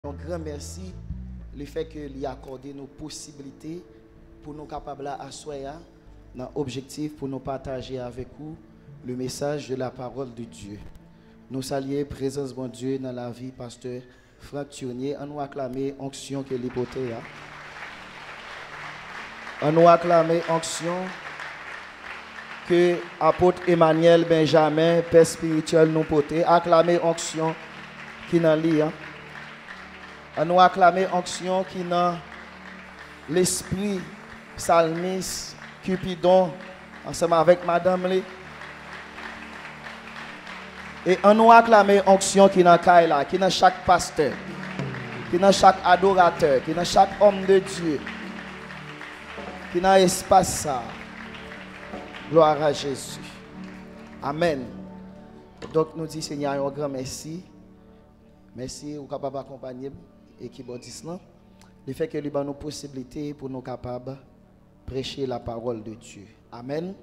Un grand merci le fait que lui a accordé nos possibilités pour nous capables d'asseoir dans l'objectif pour nous partager avec vous le message de la parole de Dieu. Nous saluons présence de Dieu dans la vie pasteur Franck Tournier. On nous acclamer onction que l'hypothèse. On nous acclamer onction que apôtre Emmanuel Benjamin, père spirituel nous porté. Acclamer onction qui dans lui. On nous acclamer onction qui dans l'esprit psalmiste Cupidon ensemble avec madame Lee. Et on nous acclamer onction qui dans Kaila, qui dans chaque pasteur, qui dans chaque adorateur, qui dans chaque homme de Dieu, qui dans espace ça. Gloire à Jésus. Amen. Donc nous disons Seigneur un grand merci. Merci au capable d'accompagner l'équipe d'Islam. Le fait que nous avons nos possibilités pour nous capables de prêcher la parole de Dieu. Amen.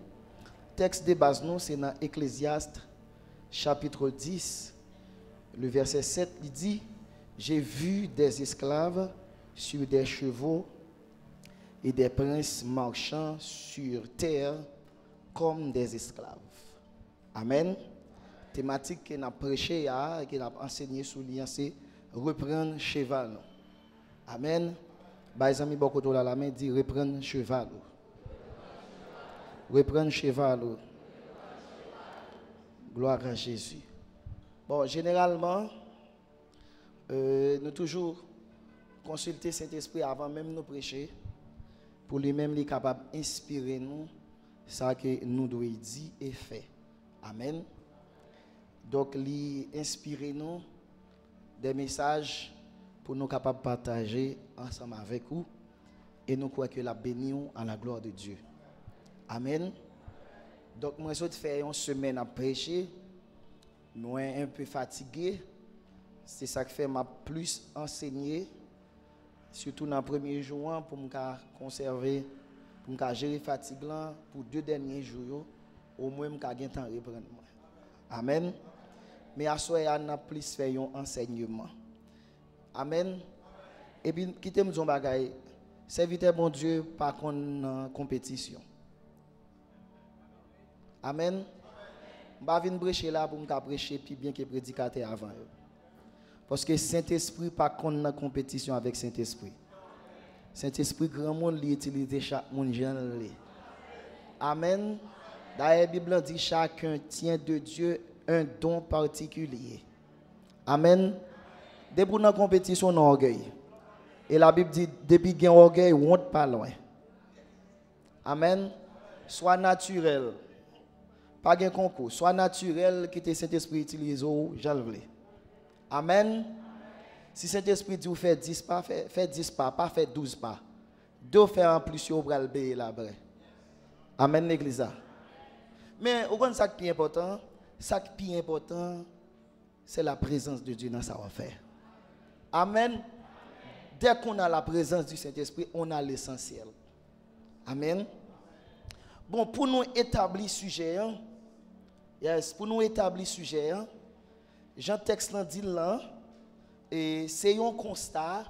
Texte de base nous c'est dans Ecclésiaste chapitre 10, le verset 7, il dit: j'ai vu des esclaves sur des chevaux et des princes marchant sur terre comme des esclaves. Amen. Thématique qu'on a prêché, qu'on a enseigné sous l'IA, c'est reprendre cheval. Amen. Les amis, beaucoup de la main dit reprendre cheval. Reprendre cheval. Gloire à Jésus. Bon, généralement, nous toujours consulter Saint-Esprit avant même de prêcher, pour lui-même il est capable d'inspirer nous ça que nous devons dire et faire. Amen. Donc, lui inspirer nous des messages pour nous capables de partager ensemble avec vous et nous croyons que la bénition à la gloire de Dieu. Amen. Donc, moi, je fais une semaine à prêcher. Nous sommes un peu fatigués. C'est ça qui fait m'a plus enseigné, surtout dans le premier jour, pour me conserver, pour me gérer fatigue pour 2 derniers jours, au moins, je vais temps reprendre. Amen. Mais à ce moment-là, on a plus fait un enseignement. Amen. Et puis, quittez-moi son bagage. Serviteur bon Dieu, par contre, compétition. Amen. Je ne vais pas venir prêcher là pour me prêcher plus bien que prédicateur avant. Parce que Saint-Esprit pas contre la compétition avec Saint-Esprit. Saint-Esprit, grand monde l'utilise chaque monde. Amen. D'ailleurs, la Bible dit chacun tient de Dieu un don particulier. Amen. Depuis la compétition, on a orgueil. Et la Bible dit, depuis qu'il y a orgueil, on ne pas loin. Amen. Soit naturel. Pas de concours. Soit naturel que Saint-Esprit utilise, j'en veux. Amen. Si Saint-Esprit dit, vous faites 10 pas, faites 10 pas, pas faites 12 pas. Deux faire en plus, vous allez payer là-bas. Amen, l'église. Mais, au fond, ça qui est important, c'est la présence de Dieu dans sa affaire. Amen. Dès qu'on a la présence du Saint-Esprit, on a l'essentiel. Amen. Bon, pour nous établir le sujet, Jean texte dit là, et c'est un constat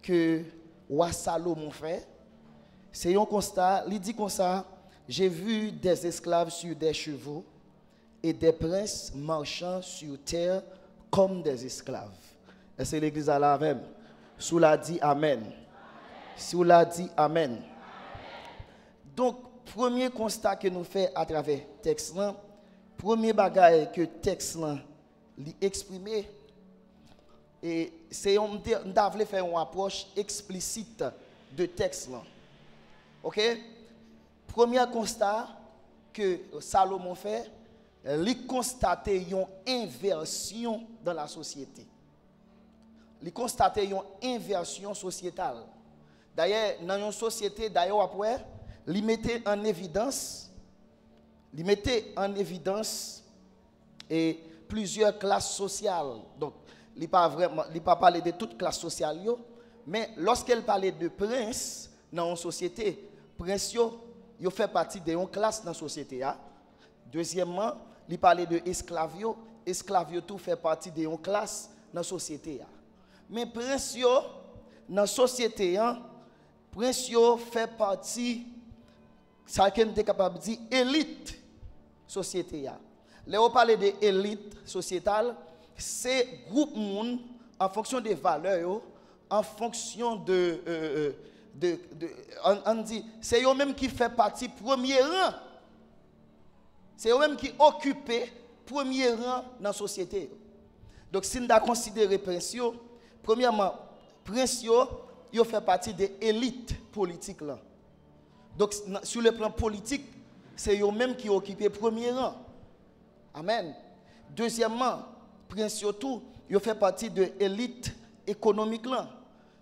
que Roi Salomon fait. C'est un constat, il dit comme ça: j'ai vu des esclaves sur des chevaux et des princes marchant sur terre comme des esclaves. Est-ce que l'église a la même? Sous la dit Amen. Sous la dit Amen. Amen. Donc, premier constat que nous faisons à travers le texte, premier bagage que le texte exprimé, et c'est on devait faire une approche explicite de texte. OK? Premier constat que Salomon fait, il constate une inversion dans la société. Il constate une inversion sociétale. D'ailleurs, dans une société, après, il mettait en évidence et plusieurs classes sociales. Donc, il ne pas parler de toutes classes sociales, mais lorsqu'elle parlait de prince dans une société, prince yo fait partie de une classe dans la société. Deuxièmement, il parlait de esclaves, esclaves tout fait partie de une classe dans la société. Mais prince yo dans la société, prince yo fait partie, ça qu'on est capable de dire, élite société. Là, on parle de élite sociétale, c'est groupe monde en fonction des valeurs, en fonction on dit, c'est eux même qui fait partie premier rang. C'est eux même qui occupent premier rang dans la société. Donc, si nous considérons prince, premièrement, prince, il fait partie de l'élite politique. Là. Donc, sur le plan politique, c'est eux même qui occupent premier rang. Amen. Deuxièmement, prince, il fait partie de l'élite économique. Là.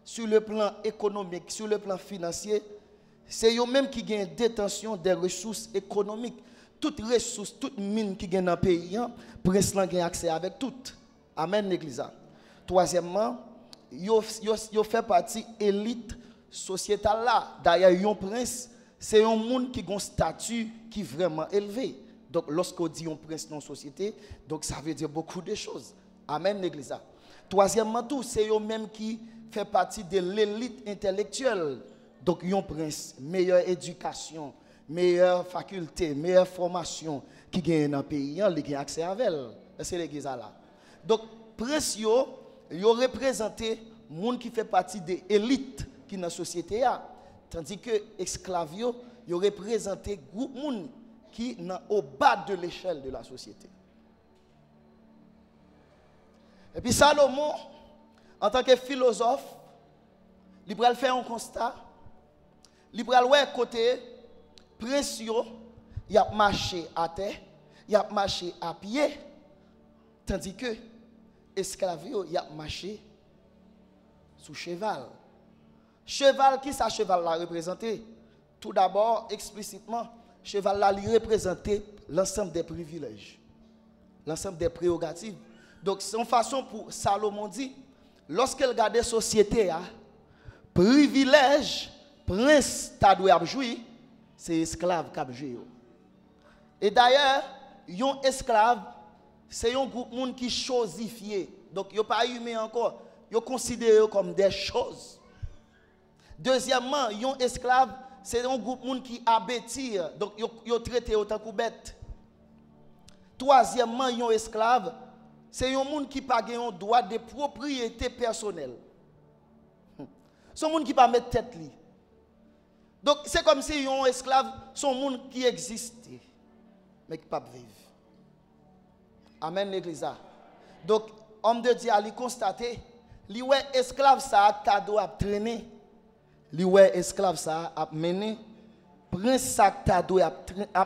Sur le plan économique, sur le plan financier, c'est eux même qui gagnent détention des ressources économiques. Toutes ressources, toutes mines qui gagnent dans le pays, prince a accès avec toutes. Amen, l'église. Troisièmement, il fait partie de l'élite sociétale là. D'ailleurs, un prince, c'est un monde qui a un statut qui est vraiment élevé. Donc, lorsqu'on dit un prince dans la société, donc ça veut dire beaucoup de choses. Amen, l'église. Troisièmement, tout, c'est eux même qui fait partie de l'élite intellectuelle. Donc, un prince, meilleure éducation, meilleure faculté, meilleure formation qui gagne dans le pays, il a accès à elle. C'est l'église là. Donc, prince, il représente les gens qui fait partie de l'élite qui est dans la société. Tandis que esclaves, il représente le groupe de gens qui sont au bas de l'échelle de la société. Et puis Salomon, en tant que philosophe, il va faire un constat. Il va voir côté prince, il a marché à terre, il a marché à pied. Tandis que esclave, il a marché sous cheval. Cheval, qui ça cheval l'a représenté? Tout d'abord, explicitement, cheval là, il représentait l'ensemble des privilèges, l'ensemble des prérogatives. Donc, c'est une façon pour Salomon dit, lorsqu'il regarde la société, privilège, prince, ta doit jouir, c'est esclave qui a joué. Et d'ailleurs, un esclave, c'est un groupe de monde qui est chosifié. Donc, il n'y a pas humain encore. Il est considéré comme des choses. Deuxièmement, un esclave, c'est un groupe de monde qui abétit. Donc, il est traité autant que bête. Troisièmement, un esclave, c'est un monde qui n'a pas un droit de propriété personnelle. C'est un monde qui ne peut pas mettre tête. Donc, c'est comme si un esclave, c'est un monde qui existe, mais qui ne peut pas vivre. Amen, l'église. Donc, homme de Dieu, il constate, lui ouais esclave ça ta doit traîner. Lui ouais esclave ça a mené. Prince ça ta doit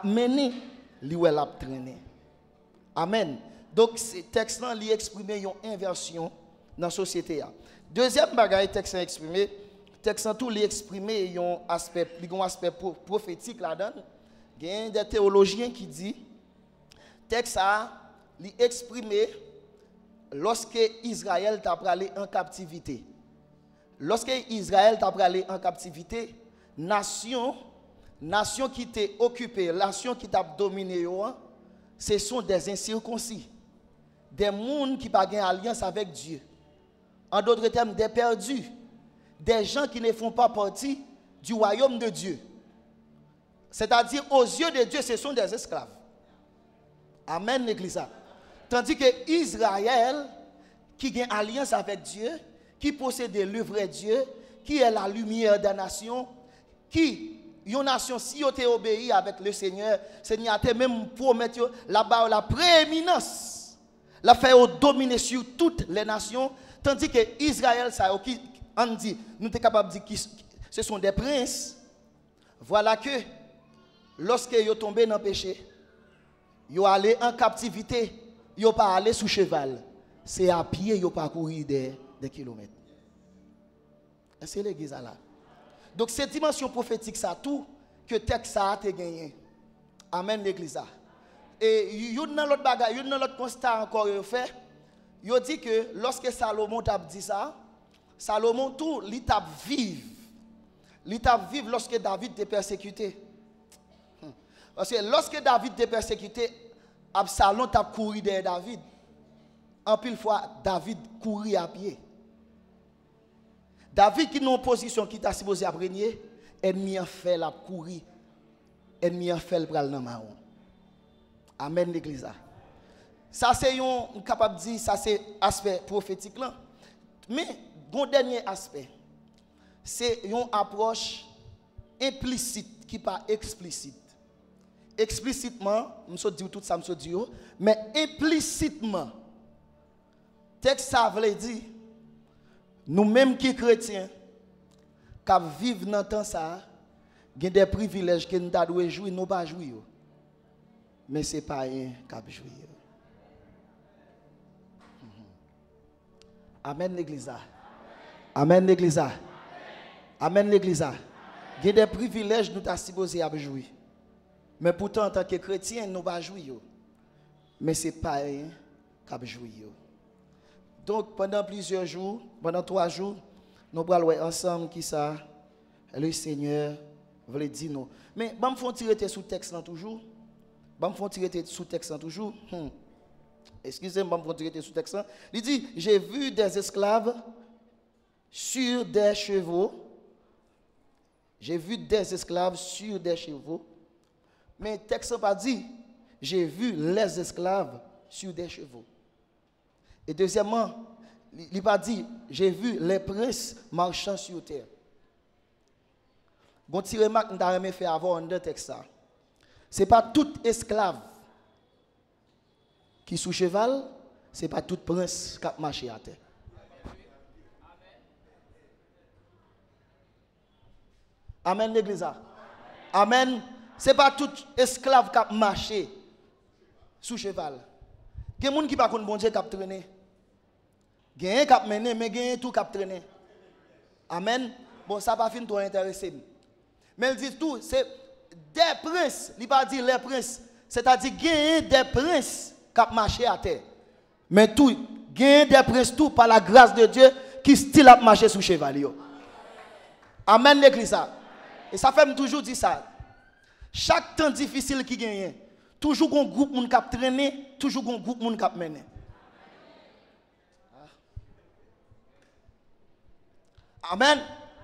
mener, lui ouais l'a traîner. Amen. Donc, ce texte là il exprime une inversion dans la société. Deuxième bagaille texte exprimé, texte tout il exprime un aspect prophétique là-dedans. Il y a des théologiens qui disent texte a exprimé lorsque Israël t'a allé en captivité. Lorsque Israël t'a allé en captivité, nation qui t'a occupé, nation qui t'a dominé, ce sont des incirconcis, des gens qui n'ont pas alliance avec Dieu. En d'autres termes, des perdus, des gens qui ne font pas partie du royaume de Dieu. C'est-à-dire, aux yeux de Dieu, ce sont des esclaves. Amen, l'église. Tandis que Israël, qui a une alliance avec Dieu, qui possède le vrai Dieu, qui est la lumière des nations, qui, une nation, si vous obéi avec le Seigneur, le Seigneur a même promis là-bas la prééminence, la fait dominer sur toutes les nations, tandis que Israël, ça, qui, on dit, nous sommes capables de dire que ce sont des princes. Voilà que, lorsque ils sont tombés dans le péché, ils sont allés en captivité. Ils n'ont pas allé sous cheval. C'est à pied, ils n'ont pas couru des kilomètres. C'est l'église là. Donc, cette dimension prophétique, ça tout que texte ça a gagné. Amen, l'église. Et il y a dans l'autre bagaille, il y a dans l'autre constat encore fait. Il dit que lorsque Salomon t'a dit ça, Salomon tout, il t'a vivre. Il t'a vivre lorsque David était persécuté. Parce que lorsque David était persécuté, Absalom t'a couru derrière David. En pile fois, David courit à pied. David qui n'a une position qui t'a supposé à régner, ennemi en fait la courir. Ennemi en fait le bral dans marron. Amen l'église. Ça c'est on capable de dire ça c'est aspect prophétique là. Mais bon dernier aspect, c'est une approche implicite qui pas explicite. Explicitement, je dis tout ça, je dis, mais implicitement, texte ça veut dire, nous-mêmes qui chrétiens, qui vivons dans le temps ça, il y a des privilèges que nous devons jouir, nous ne pas jouir. Mais ce n'est pas un qui jouir. Amen l'église. Amen l'église. Amen l'église. Il y a des privilèges que nous sommes supposés à jouir. Mais pourtant, en tant que chrétien, nous ne pas jouir. Mais ce n'est pas un qui jouir. Donc, pendant plusieurs jours, pendant 3 jours, nous allons voir ensemble qui ça, le Seigneur veut dire nous. Mais, je vais tirer sous texte toujours. Je vais tirer sous texte toujours. Excusez-moi, je vais tirer sous texte. Il dit, j'ai vu des esclaves sur des chevaux. J'ai vu des esclaves sur des chevaux. Mais le texte n'a pas dit, j'ai vu les esclaves sur des chevaux. Et deuxièmement, il n'a pas dit, j'ai vu les princes marchant sur terre. Bon, petit remarque, nous avons fait avant dans le texte. Ce n'est pas tout esclave qui est sous cheval, ce n'est pas tout prince qui a marché à terre. Amen, l'église. Amen. Ce n'est pas tout esclave qui a marché sous cheval. Il y a des gens qui ne connaissent pas bon Dieu qui a traîné. Il y a des gens qui ont mené, mais il y a tout qui a traîné. Amen. Bon, ça va finir tout intéressé. Mais il dit tout, c'est des princes. Il ne va pas dire les princes. C'est-à-dire qu'il y a des princes qui ont marché à terre. Mais tout, il y a des princes tout par la grâce de Dieu qui style a marché sous cheval. Amen l'église. Et ça fait toujours dire ça. Chaque temps difficile qui gagne, toujours un groupe qui a traîné, toujours un groupe qui a mené. Amen.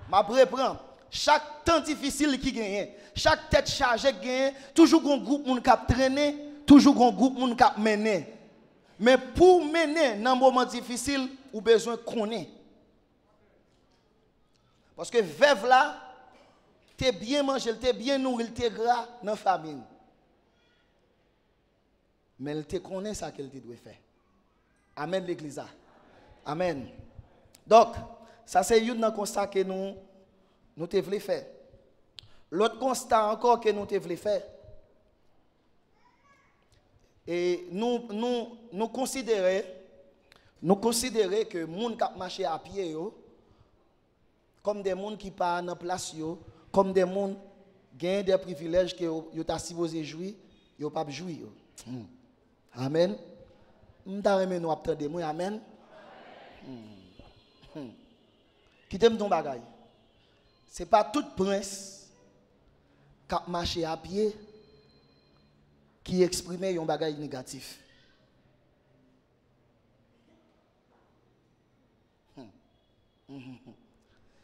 Je reprends. Chaque temps difficile qui gagne, chaque tête chargée qui gagne, toujours un groupe qui a traîné, toujours un groupe qui a mené. Mais pour mener dans un moment difficile, vous avez besoin de connaître. Parce que veuve là, t'es bien mangé, t'es bien nourri, t'es gras dans la famine. Mais elle te connaît ça qu'elle doit faire. Amen l'église. Amen. Donc, ça c'est un constat que nous devons faire. L'autre constat encore que nous devons faire. Et nous considérer que les gens qui marchent à pied, comme des gens qui partent dans la place, comme des gens qui ont des privilèges que vous êtes supposé jouir, vous ne pouvez pas jouir. Amen. Nous avons attendre. Amen. Qui t'aime ton bagage? Ce n'est pas tout prince qui a marché à pied qui exprime un bagage négatif.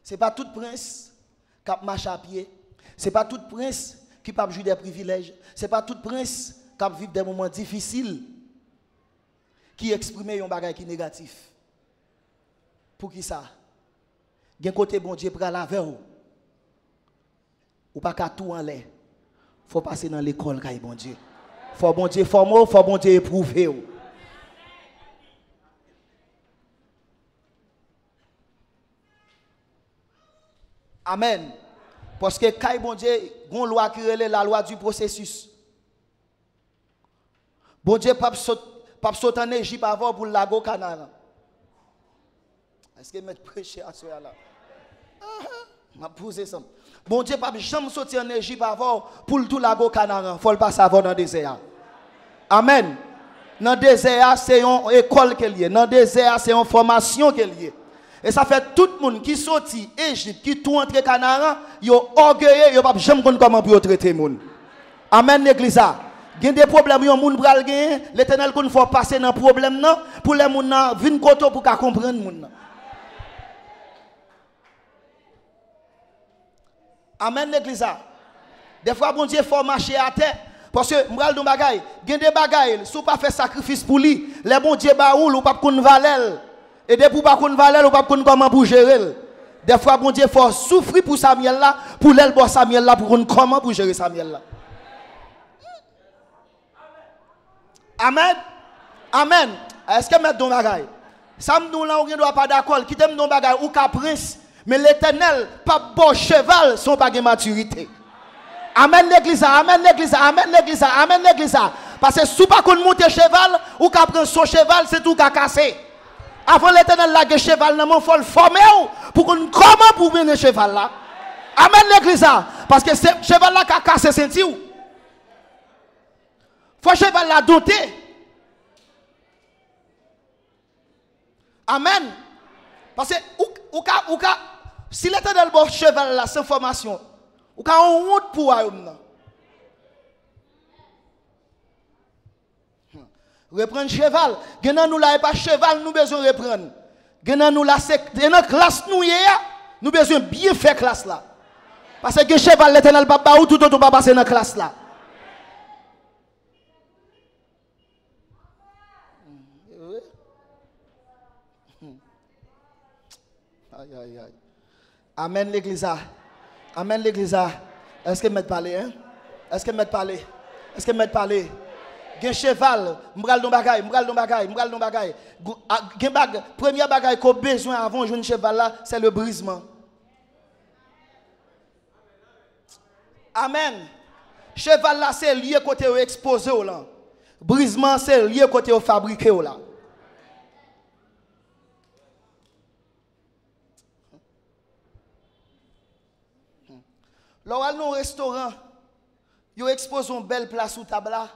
Ce n'est pas tout prince qui a marché à pied. Ce n'est pas tout prince qui peut jouir des privilèges. Ce n'est pas tout prince qui vit des moments difficiles qui exprime un bagage négatif. Pour qui ça? Il y a un côté bon Dieu pour la vers ou pas qu'à tout en l'air. Il faut passer dans l'école quand bon Dieu. Il faut bon Dieu former, il faut bon Dieu éprouver. Amen. Parce que quand bon Dieu, il y a une loi qui est la loi du processus. Bon Dieu pas sauter en Égypte avant pour le lago Canaan. Est-ce que je prêcher à ce là? Je posé ça. Bon Dieu pas jamais sortir en Égypte avant pour tout lago Canaan. Il faut le passer avant dans le désert. Amen. Dans le désert, c'est une école qui est liée. Dans le désert, c'est une formation qui est liée. Et ça fait tout le monde qui sortit Égypte, qui tout entre Canaan, ils sont orgueilleux, ils ne peuvent jamais comprendre comment pour traiter les gens. Amen l'église. Il y a des problèmes, il y a des gens qui ont gagné. L'Éternel il faut passer dans le problème pour les gens viennent côté pour comprendre les gens. Amen l'église. Des fois, bon Dieu, il faut marcher à terre. Parce que, m'bral don bagay, gen des bagay, si vous pas faire sacrifice pour lui, les bon Dieu baoul ou pas qu'on valel. Et depuis pas qu'on valel ou pas qu'on comment pour gérer. Des fois, bon Dieu, faut souffrir pour Samuel là, pour l'el bon Samuel là, pour qu'on comment pour gérer Samuel là. Amen. Amen. Est-ce que mettre don bagay? Ça nous là, on ne doit pas d'accord, qui t'aime don bagay ou ka prince, mais l'Éternel, pas bon cheval, son pas de maturité. Amen l'église, amen l'église, amen l'église, amen l'église. Parce que si vous ne pouvez pas monter cheval, ou qu'à prendre son cheval, c'est tout qu'à casser. Avant l'Éternel, la cheval, il faut le former pour qu'on comment pour venir cheval là. Amen l'église. Parce que ce cheval là qui a cassé, c'est il faut cheval là doter. Amen. Parce que si l'Éternel bon cheval là sans formation, ou quand on honte pour royaume. Reprendre cheval. Genan nous là pas cheval nous besoin reprendre. Genan nous là c'est dans classe nous besoin bien faire classe là. Parce que cheval l'Éternel pas ou tout autre pas passer dans classe là. Aïe aïe aïe. Amen l'église. Amen l'église. Est-ce que m'être parler hein? Est-ce que m'être parler? Est-ce que m'être parler? Gen cheval, m'bral don bagay. Gen bag, premier bagay qu'on besoin avant jouer cheval là, c'est le brisement. Amen. Cheval là c'est lié côté exposé là. Brisement c'est lié côté fabriqué là. Lorsque nous au restaurant, ils exposent une belle place sous table là.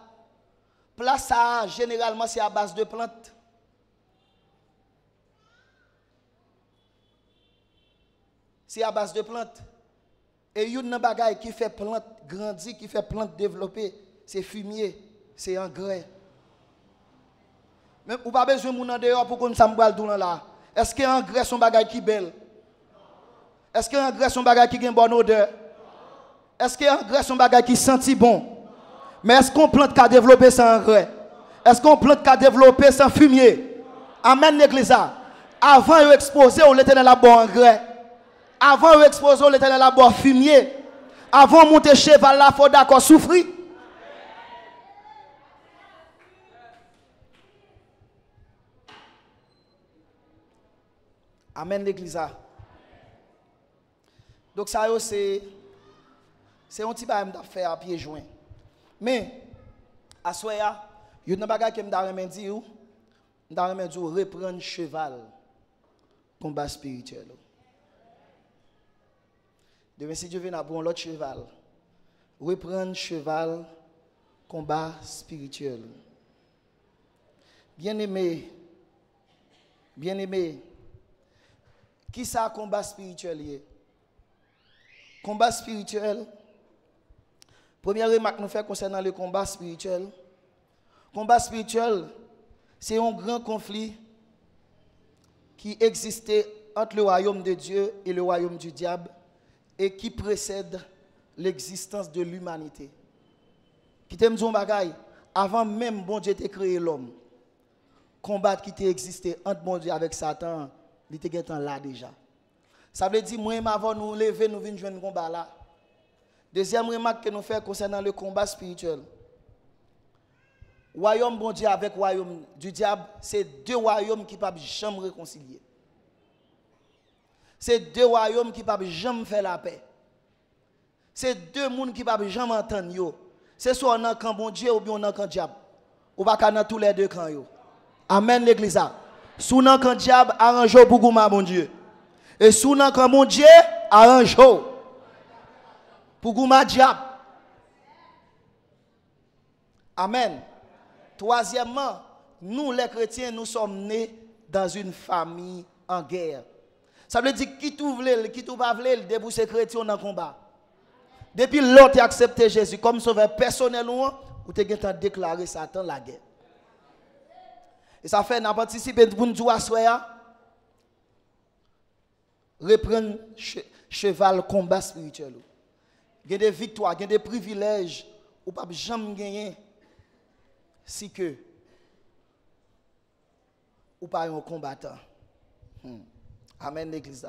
Place ça, généralement, c'est à base de plantes. C'est à base de plantes. Et il y a une bagaille qui fait plante grandir, qui fait plante développer, c'est fumier, c'est engrais. Même ou pas besoin de moun en dehors pour qu'on s'en boile là. Est-ce que engrais son bagaille qui belle? Est-ce que engrais son bagaille qui a une bonne odeur? Est-ce que engrais son bagage qui senti bon? Mais est-ce qu'on plante qu'à développer sans engrais? Est-ce qu'on plante qu'à développer sans fumier? Amen l'église. Avant d'exposer, l'Éternel a bon engrais. Avant d'exposer, l'Éternel a bon fumier. Avant de monter cheval là, il faut d'accord souffrir. Amen l'église. Donc ça c'est un petit peu de faire à pied joint. Mais, à ce moment-là, il y a un bagage qui me dit, reprendre cheval, combat spirituel. Demain, si Dieu vient à bon l'autre cheval, reprendre cheval, combat spirituel. Bien-aimé, qui ça combat spirituel? Combat spirituel. Première remarque que nous faisons concernant le combat spirituel. Combat spirituel, c'est un grand conflit qui existait entre le royaume de Dieu et le royaume du diable et qui précède l'existence de l'humanité. Qui t'aime dire bagaille, avant même bon Dieu t'ait créé l'homme, combat qui t'est existé entre bon Dieu avec Satan, il était là déjà. Ça veut dire moi avant nous lever nous venons jouer un combat là. Deuxième remarque que nous faisons concernant le combat spirituel. Royaume bon Dieu avec royaume du diable, c'est deux royaumes qui ne peuvent jamais réconcilier. C'est deux royaumes qui ne peuvent jamais faire la paix. C'est deux mondes qui ne peuvent jamais entendre. C'est soit on a camp bon Dieu ou bien on a camp diable. Ou pas dans tous les deux camps. Amen l'église. Si on a camp diable, arrange pour gouma bon Dieu. Et si on a camp bon Dieu, arrange pour gouma diable. Amen. Troisièmement, nous les chrétiens, nous sommes nés dans une famille en guerre. Ça veut dire qui tout veut, qui tout pas veut, depuis ces chrétiens dans le combat. Depuis l'autre a accepté Jésus comme sauveur personnel ou tu as déclaré Satan la guerre. Et ça fait n'a participé pour nous dire reprendre cheval combat spirituel. il y a des victoires, il y a des privilèges, ou pas jamais gagner si que ou pas un combattant. Amen l'église.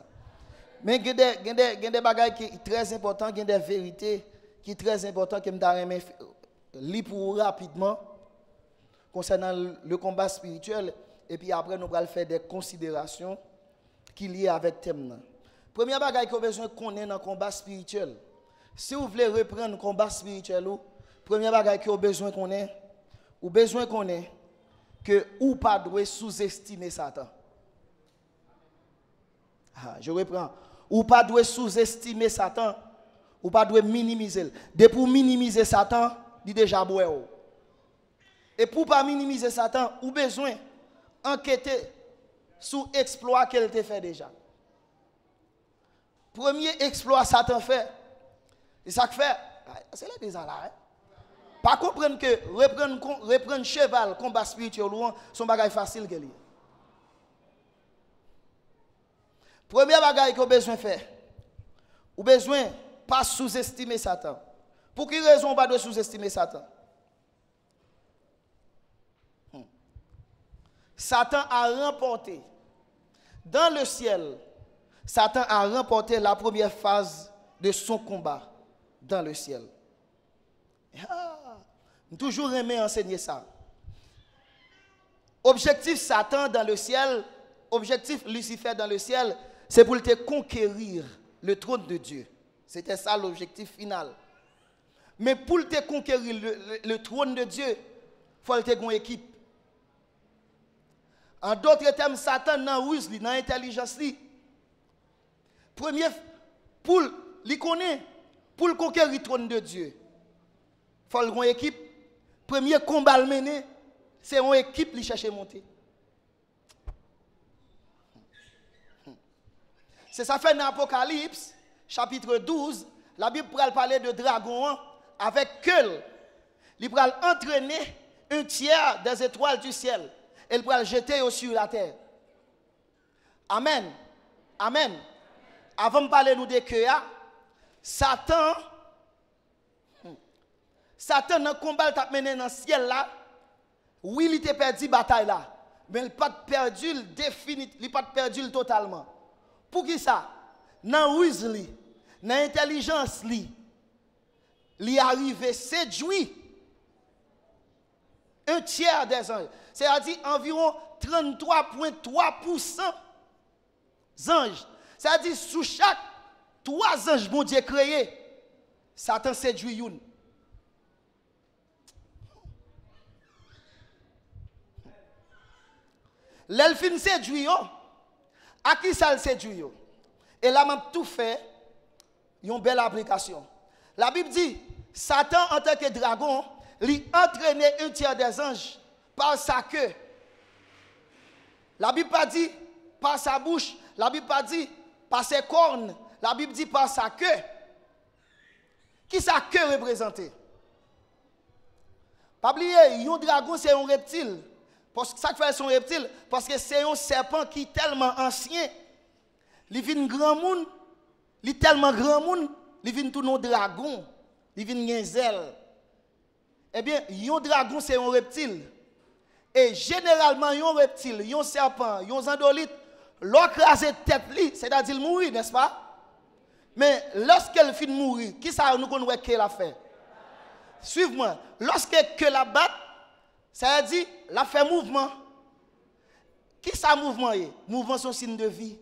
Mais il y a des bagages qui sont très importants, il y a des vérités qui sont très importantes que je lire pour rapidement concernant le combat spirituel et puis après nous allons faire des considérations qui lient avec le thème. Premier bagage que vous avez besoin de connaître dans le combat spirituel. Si vous voulez reprendre le combat spirituel, premier bagage que vous avez besoin de connaître, vous avez besoin de connaître que vous ne pouvez pas sous-estimer Satan. Je reprends. Ou pas doit sous-estimer Satan, ou pas doit minimiser. De pour minimiser Satan, il déjà boire. Et pour pas minimiser Satan, ou besoin enquêter sur l'exploit qu'elle te fait déjà. Premier exploit Satan fait, c'est ça que fait. C'est là déjà là. Hein? Pas comprendre que reprendre cheval, combat spirituel, son bagage facile que lui. Premier bagage que vous avez besoin de faire, vous avez besoin de ne pas sous-estimer Satan. Pour quelle raison pas de sous-estimer Satan? Satan a remporté dans le ciel. Satan a remporté la première phase de son combat dans le ciel. Toujours aimé enseigner ça. Objectif Satan dans le ciel, objectif Lucifer dans le ciel, c'est pour te conquérir le trône de Dieu. C'était ça l'objectif final. Mais pour te conquérir le trône de Dieu, il faut te une équipe. En d'autres termes, Satan dans ruse, dans l'intelligence. Premier, pour lui connaître, pour conquérir le trône de Dieu, il faut une équipe. Premier combat le mener, c'est une équipe qui cherche à monter. C'est ça fait dans l'Apocalypse, chapitre 12, la Bible parle de dragon avec Keul. Il va entraîner un tiers des étoiles du ciel. Elle va le jeter sur la terre. Amen. Amen. Avant de parler nous de Keul, Satan, dans le combat qu'il a mené dans le ciel là, oui, il a perdu la bataille là, mais il n'a pas perdu le définitif, il n'a pas perdu totalement. Pour qui ça? Dans ruse li, dans l'intelligence li, il est arrivé séduire un tiers des anges. C'est-à-dire environ 33,3% anges. C'est-à-dire sous chaque 3 anges bon Dieu créé, Satan séduit une. L'elfine séduit yo. À qui ça le séduit yo? Et là m'a tout fait une belle application. La Bible dit Satan en tant que dragon, il entraînait un tiers des anges par sa queue. La Bible pas dit par sa bouche, la Bible pas dit par ses cornes, la Bible dit par sa queue. Qui sa queue représentée? Pas oublier, un dragon c'est un reptile. Parce que ça fait son reptile, parce que c'est un serpent qui est tellement ancien. Il vient grand monde, il est tellement grand monde, il vient tout nos dragon, il vient un zèle. Eh bien, un dragon c'est un reptile. Et généralement, un reptile, un serpent, un zandolite, l'ocrase tête, c'est-à-dire mourir, n'est-ce pas? Mais lorsqu'elle finit de mourir, qui ça nous connaît qu'elle a fait? Suive-moi. Lorsqu'elle la bat, ça veut dire la fait mouvement. Qui ça mouvement est? Mouvement son signe de vie.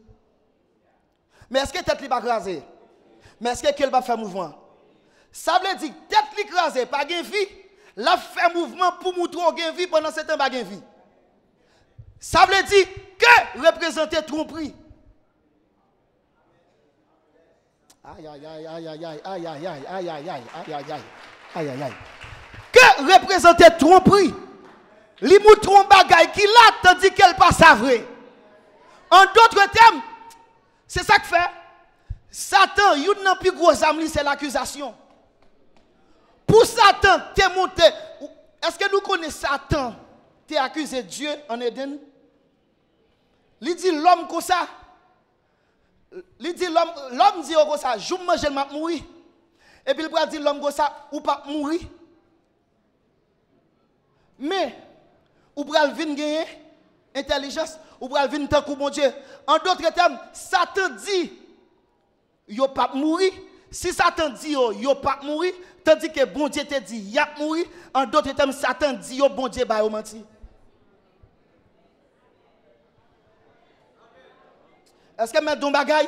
Mais est-ce que tête li pas crasé? Mais est-ce qu'elle va faire mouvement? Ça veut dire tête li crasé, pas de vie. La fait mouvement pour montrer qu'elle vie pendant ce temps pas de vie. Ça veut dire que représenter tromperie. Aïe aïe aïe aïe aïe aïe aïe aïe aïe aïe aïe aïe aïe aïe aïe aïe aïe. Que représenter tromperie? Li moutron bagay qui là tandis qu'elle pas sa vrai. En d'autres termes, c'est ça que fait Satan, yon nan plus gros âme c'est l'accusation. Pour Satan t'es monté, est-ce que nous connaissons Satan t'es accusé Dieu en Éden? Il dit l'homme comme ça. Il dit l'homme dit comme ça, je mange m'a mourir. Et puis il va dire l'homme comme ça, ou pas mourir. Mais, ou pral vin gagner intelligence, ou pral vin tant que mon Dieu. En d'autres termes, Satan dit, yo pas mourir. Si Satan dit yo pas mourir, tandis que bon Dieu te dit y a mourir, en d'autres termes, Satan dit yo bon Dieu ba yo menti. Est-ce que mettre don bagay?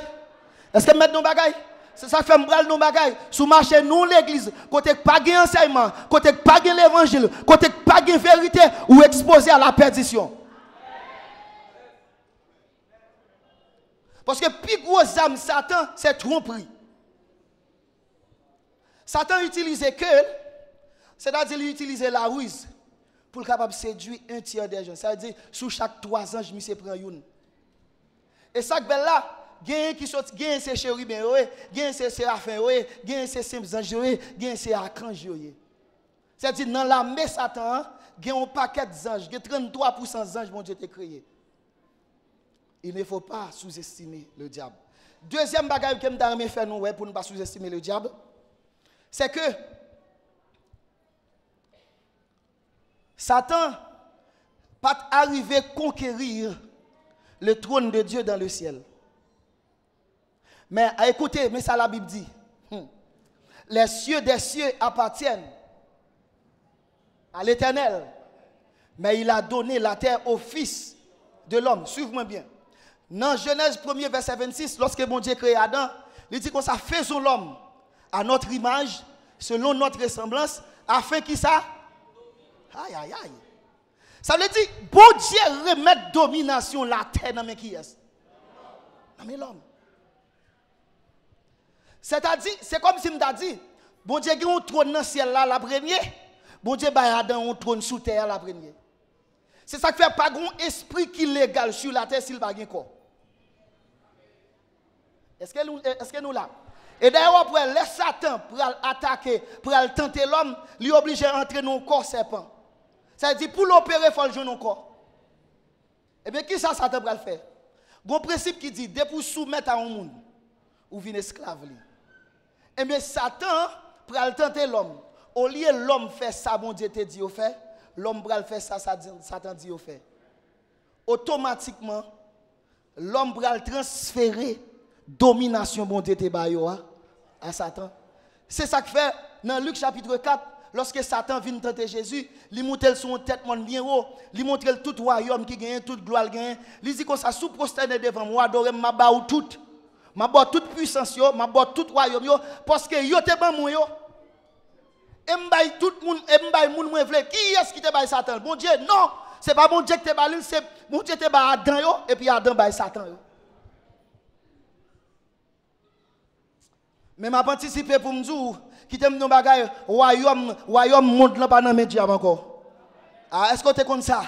Est-ce que mettre don bagay? C'est ça fait m'bral non bagay. Sous marché nous l'église, côté pas gain enseignement, côté pas gain l'évangile, côté pas gain vérité ou exposé à la perdition. Parce que plus gros âme Satan, c'est tromperie. Satan utilise que, c'est-à-dire il utilise la ruse pour capable séduire un tiers des gens. Ça veut dire sous chaque 3 ans, je me prend une. Et ça que là, gain qui sorti, gain c'est chérubin, gain c'est séraphin, gain c'est simples anges, gain c'est archange. C'est-à-dire dans l'armée Satan, gain un paquet d'anges, gain 33% d'anges mon Dieu t'a créé. Il ne faut pas sous-estimer le diable. Deuxième bagage que je faire nous pour ne pas sous-estimer le diable, c'est que Satan pas arrivé à conquérir le trône de Dieu dans le ciel. Mais écoutez, mais ça la Bible dit. Les cieux des cieux appartiennent à l'Éternel. Mais il a donné la terre au Fils de l'homme. Suivez-moi bien. Dans Genèse 1er verset 26, lorsque mon Dieu crée Adam, il dit qu'on ça faisons l'homme à notre image, selon notre ressemblance, afin qu'il ça. Aïe, aïe, aïe. Ça veut dire, bon Dieu remettre domination la terre dans mes qui est. Dans mes l'homme. C'est-à-dire, c'est comme si je m'a dit, bon Dieu a un trône dans le ciel là, la première, bon Dieu a un trône sous terre la première. C'est ça qui fait pas un esprit qui est légal sur la terre s'il n'a pas de corps. Est-ce que nous là? Et d'ailleurs, après, les Satan pour attaquer, pour tenter l'homme, il est obligé d'entrer dans le corps serpent. Ça veut dire, pour l'opérer, il faut le jouer dans le corps. Eh bien, qui ça Satan va le faire? Il y a un principe qui dit, dès pour soumettre à un monde, ou vient esclave. Eh bien, Satan, pour tenter l'homme, au lieu de l'homme faire ça, bon Dieu te dit au fait, l'homme va faire ça, Satan dit au fait. Automatiquement, l'homme va transférer domination, bon Dieu te bayo à Satan. C'est ça que fait dans Luc chapitre 4, lorsque Satan vient tenter Jésus, il montre son tête bien haut, il montre tout royaume qui gagne, toute gloire gagne. Il dit comme ça, sous prosterné devant moi, adorer ma baou tout. Ma boit toute puissance yo, ma boit tout royaume yo, parce que yo te ban moi yo. Et m'bay tout moun, et m'bay moun mwen vle. Qui est-ce qui te bay Satan? Bon Dieu, non, c'est pas bon Dieu qui te bay, c'est bon Dieu te bay Adam yo, et puis Adam bay Satan yo. Mais m'a participé pour me dire, qui t'aime nos bagages, royaume monde là pas dans mes diables encore. Ah, est-ce que tu es comme ça?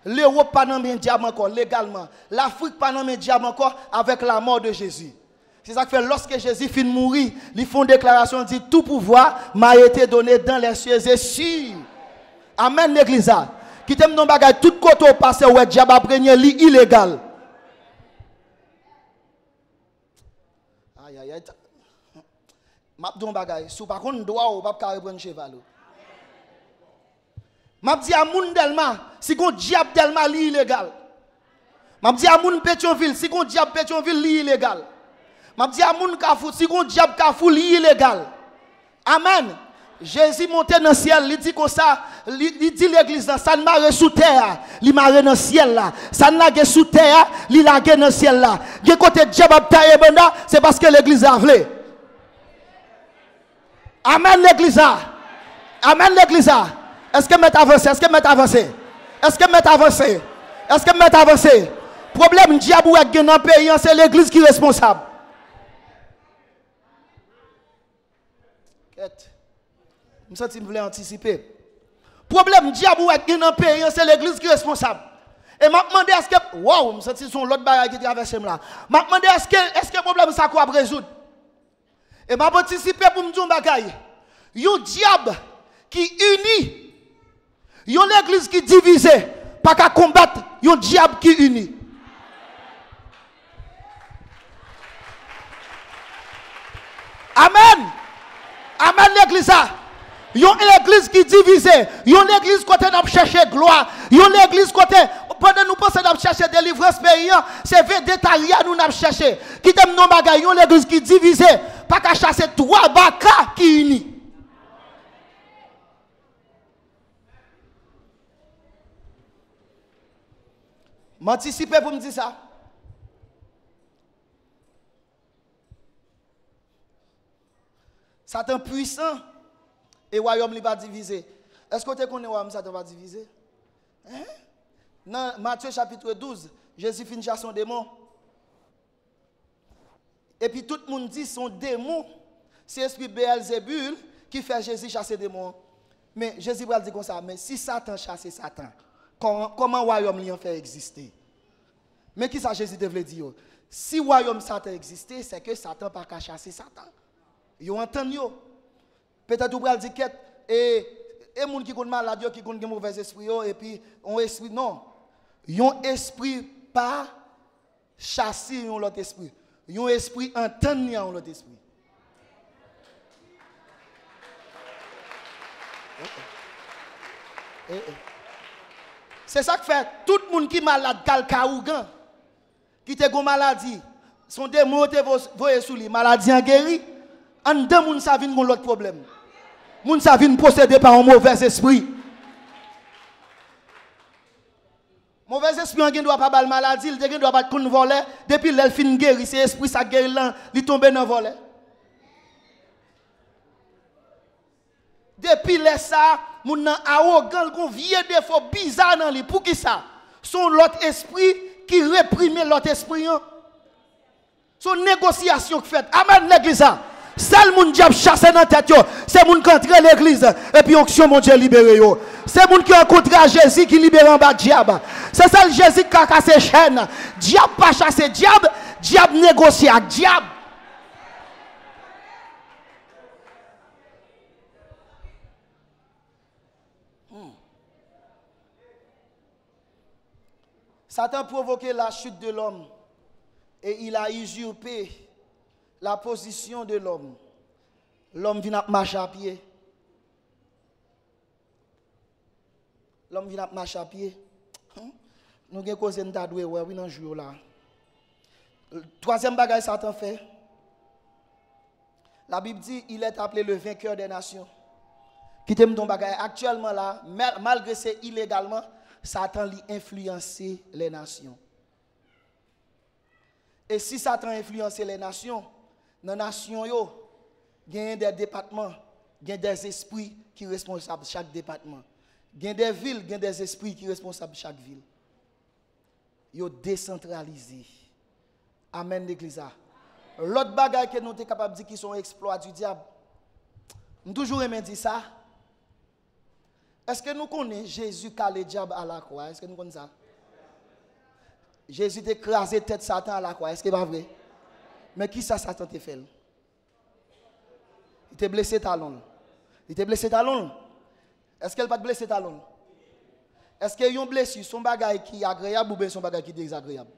L'Europe pas dans mes diables encore, légalement. L'Afrique pas dans mes diables encore, avec la mort de Jésus. C'est ça que fait lorsque Jésus finit de mourir, ils font une déclaration, dit tout pouvoir m'a été donné dans les cieux et sur. Amen l'église. Qui t'aime nos bagages, tout côté au passé, ouais, diable après illégal. Aïe aïe aïe. M'a dit un bagage, si par contre droit ou pas reprendre cheval. M'a dit à moun Delma, si qu'on diable Delma li illégal. M'a dit à moun Pétionville, si qu'on diable Pétionville li illégal. M'a dit à moun Kafou, si qu'on diable Kafou li illégal. Amen. Jésus monté dans le ciel, il dit comme ça, il dit l'église, ça ne marre sous terre, il marre dans le ciel là. Ça ne marre sous terre, il marre dans le ciel là. De côté diable taille banda, c'est parce que l'église a voulu. Amen l'église. Amen l'église. Est-ce que m'être avancé? Est-ce que m'être avancé? Est-ce que m'être avancé? Est-ce que m'être avancé? Problème diable avec dans le pays, c'est l'église qui est responsable. Je me sens que je voulais anticiper. Problème diable avec dans le pays, c'est l'église qui est responsable. Et je me demandé est-ce que wow, je me sens que son l'autre bagage qui traverse là. Je me demandé est-ce que le problème ça quoi résoudre? Et m'a participé pour me dire un bagage. Yon diable qui unit. Yon l'église qui divise. Pas qu'à combattre. Yon diable qui unit. Amen. Amen l'église yon l'église qui divisée, yon l'église côté n'a chercher gloire, yon l'église côté pendant nous pensons n'a chercher délivrance pays, c'est végétarien nous n'a chercher. Qui t'aime non bagay, yon l'église qui divisée, pas qu'à chasser trois baka qui unis. M'anticiper pour me dire ça. Satan puissant et royaume n'est pas divisé. Est-ce que tu connais le royaume Satan va diviser? Hein? Dans Matthieu chapitre 12, Jésus finit chasser son démon. Et puis tout le monde dit son démon, c'est l'esprit Béelzébul qui fait Jésus chasser des démons. Mais Jésus va dire comme ça, mais si Satan chasse Satan, comment le royaume lui en fait exister? Mais qui ça Jésus devait dire? Si le royaume Satan existait, c'est que Satan n'a pas chasser Satan. Vous entendez? Peut-être vous pouvez dire que et les gens qui sont malades, qui ont un mauvais esprit, et puis un esprit, non. Un esprit pas chasser l'autre esprit. Un esprit entendre l'autre esprit. C'est ça que fait tout le monde qui est malade, calcaougan, qui te une maladie, son démon te voye sous lui, maladie en guéri, en deux moun sa vin l'autre problème. Moun sa vin possédé par un mauvais esprit. Mauvais esprit en doit pas bal maladie, il doit pas qu'on voler, depuis l'el fin guéri, c'est esprit ça guéri là, il tombe dans voler. Depuis les ça, moun nan arrogant, gon vieux défaut bizarre dans lui. Pour qui ça? Son l'autre esprit qui réprime l'autre esprit. Son négociation qui fait. Amen l'église. Seul moun diable chasse dans tête yo, c'est moun qui entre l'église et puis onction mon Dieu libéré yo. C'est moun qui rencontre Jésus qui libère en bas diable. C'est ça Jésus qui a cassé chaîne. Diable pas chasser diable, diable négocie avec diable. Satan a provoqué la chute de l'homme et il a usurpé la position de l'homme. L'homme vient marcher à pied. L'homme vient marcher à pied. Nous avons causé un tas de oui, dans le jour là. Troisième bagage Satan fait. La Bible dit il est appelé le vainqueur des nations. Qui t'aime ton bagage actuellement là, malgré c'est illégalement. Satan lui influencer les nations. Et si Satan influence les nations, dans les nations, il y a des départements, il y a des esprits qui sont responsables de chaque département. Il y a des villes, il y a des esprits qui sont responsables de chaque ville. Ils sont décentralisés. Amen l'église. L'autre bagaille que nous sommes capables de dire qui sont exploits du diable. Nous toujours aimé dire ça. Est-ce que nous connaissons Jésus qui a le diable à la croix? Est-ce que nous connaissons ça? Jésus a écrasé tête Satan à la croix. Est-ce que c'est pas vrai? Mais qui ça Satan t'a fait? Il t'a blessé talon. Il t'a blessé talon. Est-ce qu'elle pas blessé talon? Est-ce qu'il y a une blessure, son bagage qui est agréable ou bien son bagage qui est désagréable?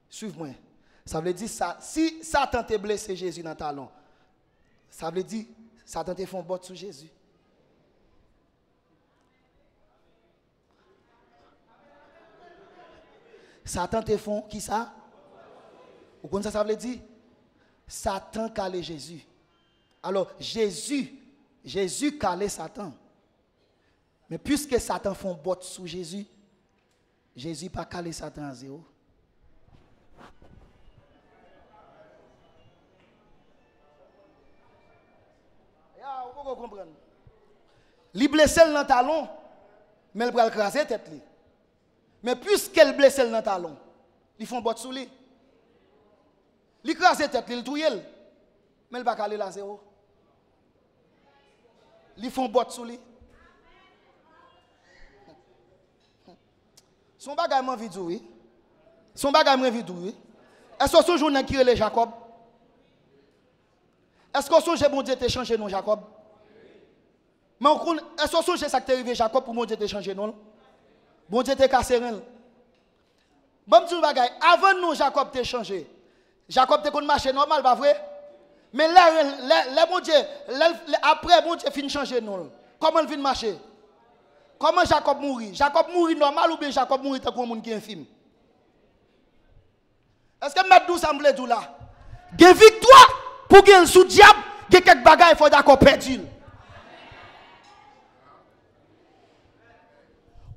Suive-moi. Ça veut dire ça. Si Satan t'a blessé Jésus dans le talon, ça veut dire Satan te fait un bot sur Jésus. Satan te fait qui ça? Vous connaissez ça veut dire? Satan calé Jésus. Alors Jésus calé Satan. Mais puisque Satan fait un bot sur Jésus, Jésus pas calé Satan à zéro. Vous comprenez? Il blesse dans le talon, mais il va écraser la tête. Mais puisqu'elle blesse dans le talon, ils font bot sous lui. Il écrase la tête, il touille, mais il va caler la zéro. Ils font bot sous lui. Son bagage m'a vu oui. Son bagage m'a vu oui. Est-ce que son journée qui est Jacob? Est-ce que son bon Dieu t'a changé non Jacob? Mais est-ce que son ça qui est arrivé Jacob pour mon Dieu t'a changé non? Bon Dieu t'a cassé rien. Bon petit bagage, avant nous Jacob t'a changé. Jacob t'a marché normal, pas vrai? Mais les bon Dieu, après bon Dieu fin changer nous. Comment il vient marcher? Comment Jacob mourit? Jacob mourit normal ou bien Jacob mourit tant qu'on monde qui est infime? Est-ce que mettre d'où semble tout là? Gen victoire pour gagner sous diable, gen quelques bagages il faut d'accord perdu.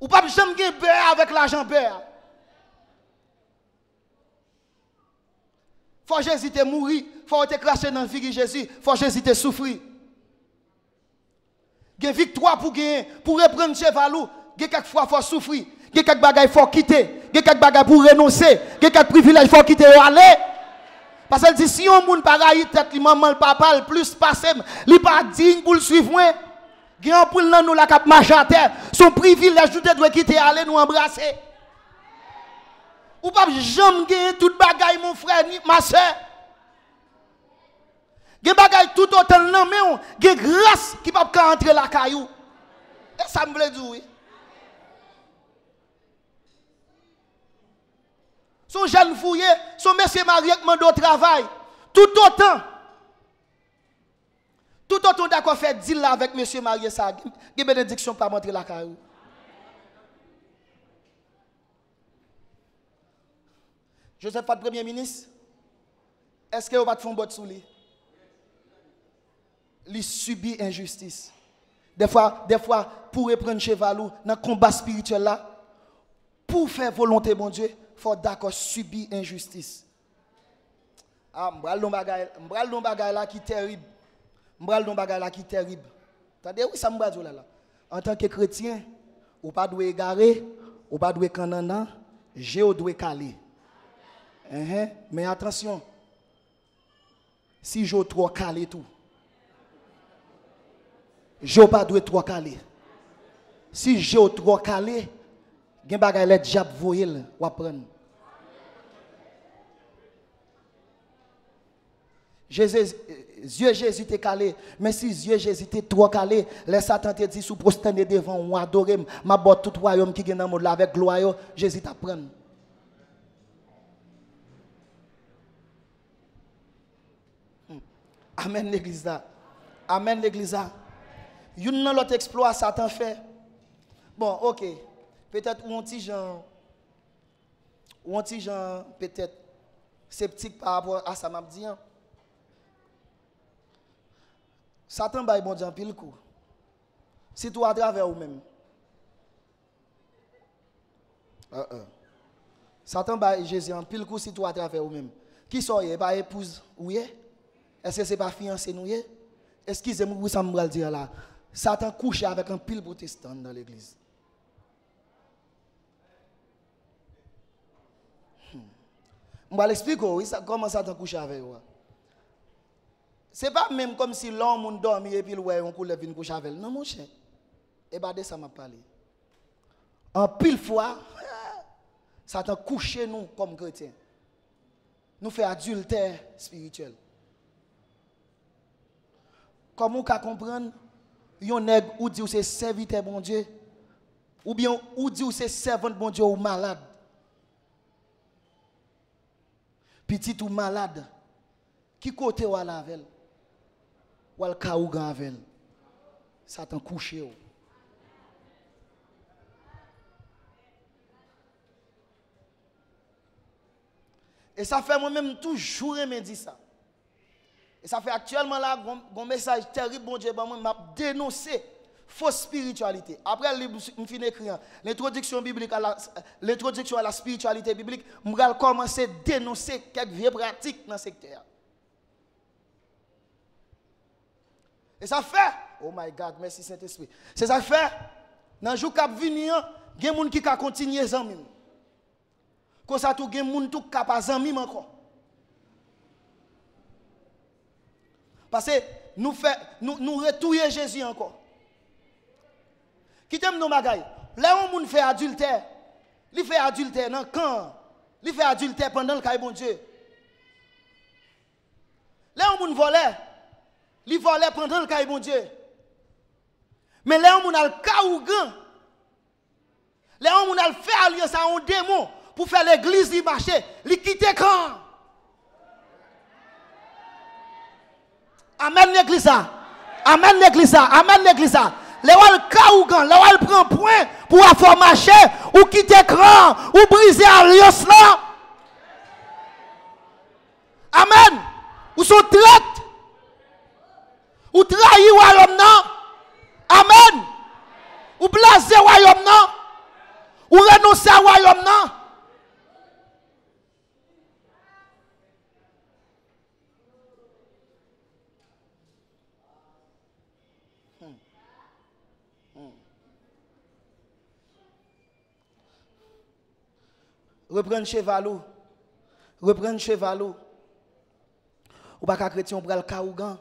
Ou pas jamais gagner beurre avec l'argent beurre. Faut Jésus te mourir, faut te cracher dans le vie de Jésus, faut Jésus te souffrir. Gen victoire pour gagner, pour reprendre chevalou, gen quelques fois faut souffrir, gen quelques bagages faut quitter, gen quelques bagages pour renoncer, gen quelques privilèges faut quitter et aller. Parce qu'elle dit si on moun pa rayi tête li maman le papa le plus passé, li pas digne pour le suivre moi. Gen pour nan nous la cap marcher à terre, son privilège tout doit quitter aller nous embrasser. Ou pas jamais gagner toute bagaille mon frère ni ma soeur. Gen bagaille tout autant nan mais gen grâce qui pas entrer la caillou. Et ça me veut dire oui. Son jeune fouillé, son monsieur marié qui mande au travail. Tout autant d'accord fait deal là avec monsieur marié ça. Gen bénédiction pas montrer la caillou. Joseph pas premier ministre. Est-ce que vous va te faire un bot sous lui? Il subit injustice. Des fois, pour reprendre chevalou dans le combat spirituel là, pour faire volonté mon Dieu, il faut d'accord subir injustice. Ah, m'bral don bagay là qui terrible. M'bral don bagay là qui terrible. Attendez, oui ça m'bral là. En tant que chrétien, ou pas doit égarer, ou pas doit canana, j'ai doit caler. Mais attention, si je trop calé tout, je pas doit trop calé. Si je trop calé, gen bagay les diable voyel ou apprendre. Jésus t'est calé, mais si Jésus t'est trop calé, les Satan te dit sous prosterner devant ou adorer, m'a bot tout royaume qui est dans le monde avec gloire, Jésus t'apprend. Amen l'église là. Amen l'église là. Une dans l'autre exploit Satan fait. Bon, OK. Peut-être ou un petit gens peut-être sceptique par rapport à ça m'a dit. Satan bail bon Dieu en pile coup. Si toi à travers ou même. Satan bail Jésus en pile coup si toi à travers ou même. Qui soyez pas épouse ou est? Est-ce que c'est pas fiancé nous? Excusez-moi, ça me dire là. Satan couche avec un pile protestant dans l'église. Je vais l'expliquer comment Satan couche avec vous. Ce n'est pas même comme si l'homme dormit et puis on coule vient coucher avec lui. Non, mon cher. Et bien, de ça m'a parlé. En pile fois, Satan couche nous comme chrétiens. Nous fait adultère spirituel. Comment on peut comprendre? Yon nèg ou dit ou c'est serviteur bon Dieu ou bien ou dit ou c'est servante bon Dieu ou malade. Petit ou malade. Qui côté ou la avec? Ou al ka ou gan avec? Satan couché ou. Et ça fait moi-même toujours me dire ça. Et ça fait actuellement là un message terrible, bon Dieu, m'a dénoncé fausse spiritualité. Après, je finis écrire l'introduction biblique l'introduction à la spiritualité biblique, je vais commencer à dénoncer quelques vieilles pratiques dans ce secteur. Et ça fait, oh my God, merci Saint-Esprit. C'est ça fait, dans le jour qui venir, il y a des gens qui continuent les amis. Comme ça, il y a des gens qui ne pas les amis encore. Parce que nous retournons Jésus encore. Qui t'aime nos bagailles? Là où on fait adultère, il fait adultère dans le camp. Il fait adultère pendant le caille bon Dieu. Là où on volait, il volait pendant le caille bon Dieu. Mais là où on a le caougan, là où on a fait alliance à un démon pour faire l'église du marché, il quitte quand? Amen l'église. Amen l'église. Amen l'église. Les wal kaougan, les wal prend point pour avoir marché ou quitter écran ou briser alliance là. Amen. Ou sont traite. Ou trahi royaume non. Amen. Ou blaser royaume non. Ou renoncer à royaume non. Reprendre chevalou. Reprendre chevalou. Ou pas qu'à chrétien pour le kaougan.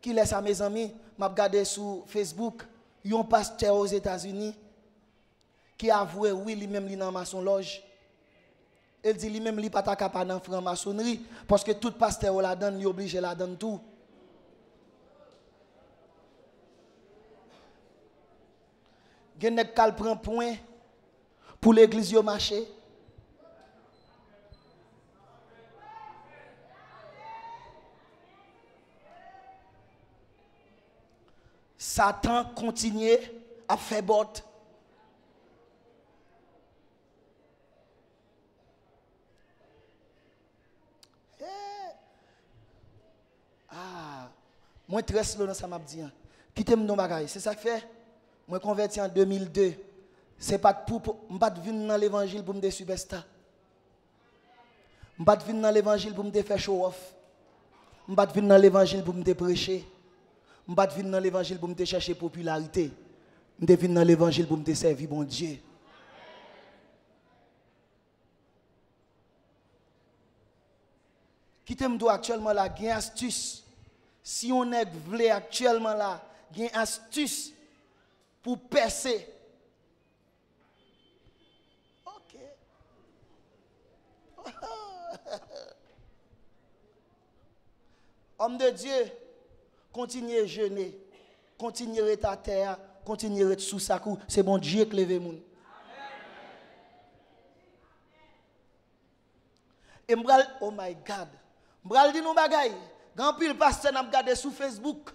Qui laisse à mes amis, m'a regardé sur Facebook, un pasteur aux États-Unis qui a avoué oui lui-même li dans maçon loge. Il dit lui-même li pas ta capable dans franc-maçonnerie parce que tout pasteur la donne, il obligé la donne tout. Gen nek kal prend point pour l'église yo marché. Satan continue à faire bot. Moi très slow dans ça m'a dit. Quittez mon bagay, c'est ça que fait. Moi converti en 2002. C'est pas pour m'pas venir dans l'évangile pour me des superstar. M'pas venir dans l'évangile pour me faire show off. M'pas venir dans l'évangile pour me prêcher. M'pas venir dans l'évangile pour me chercher popularité. M'pas venir dans l'évangile pour me servir bon Dieu. Qui t'aime actuellement là, gain astuce. Si on est vle actuellement là, gain astuce pour percer. OK. Homme de Dieu, continuez à jeûner, continuez à terre, continuez à être sous sa cou. C'est bon Dieu qui lève moun. Et m'bral, oh my God. M'bral di nou bagay. Gan pile pasteur n'a regardé sur Facebook.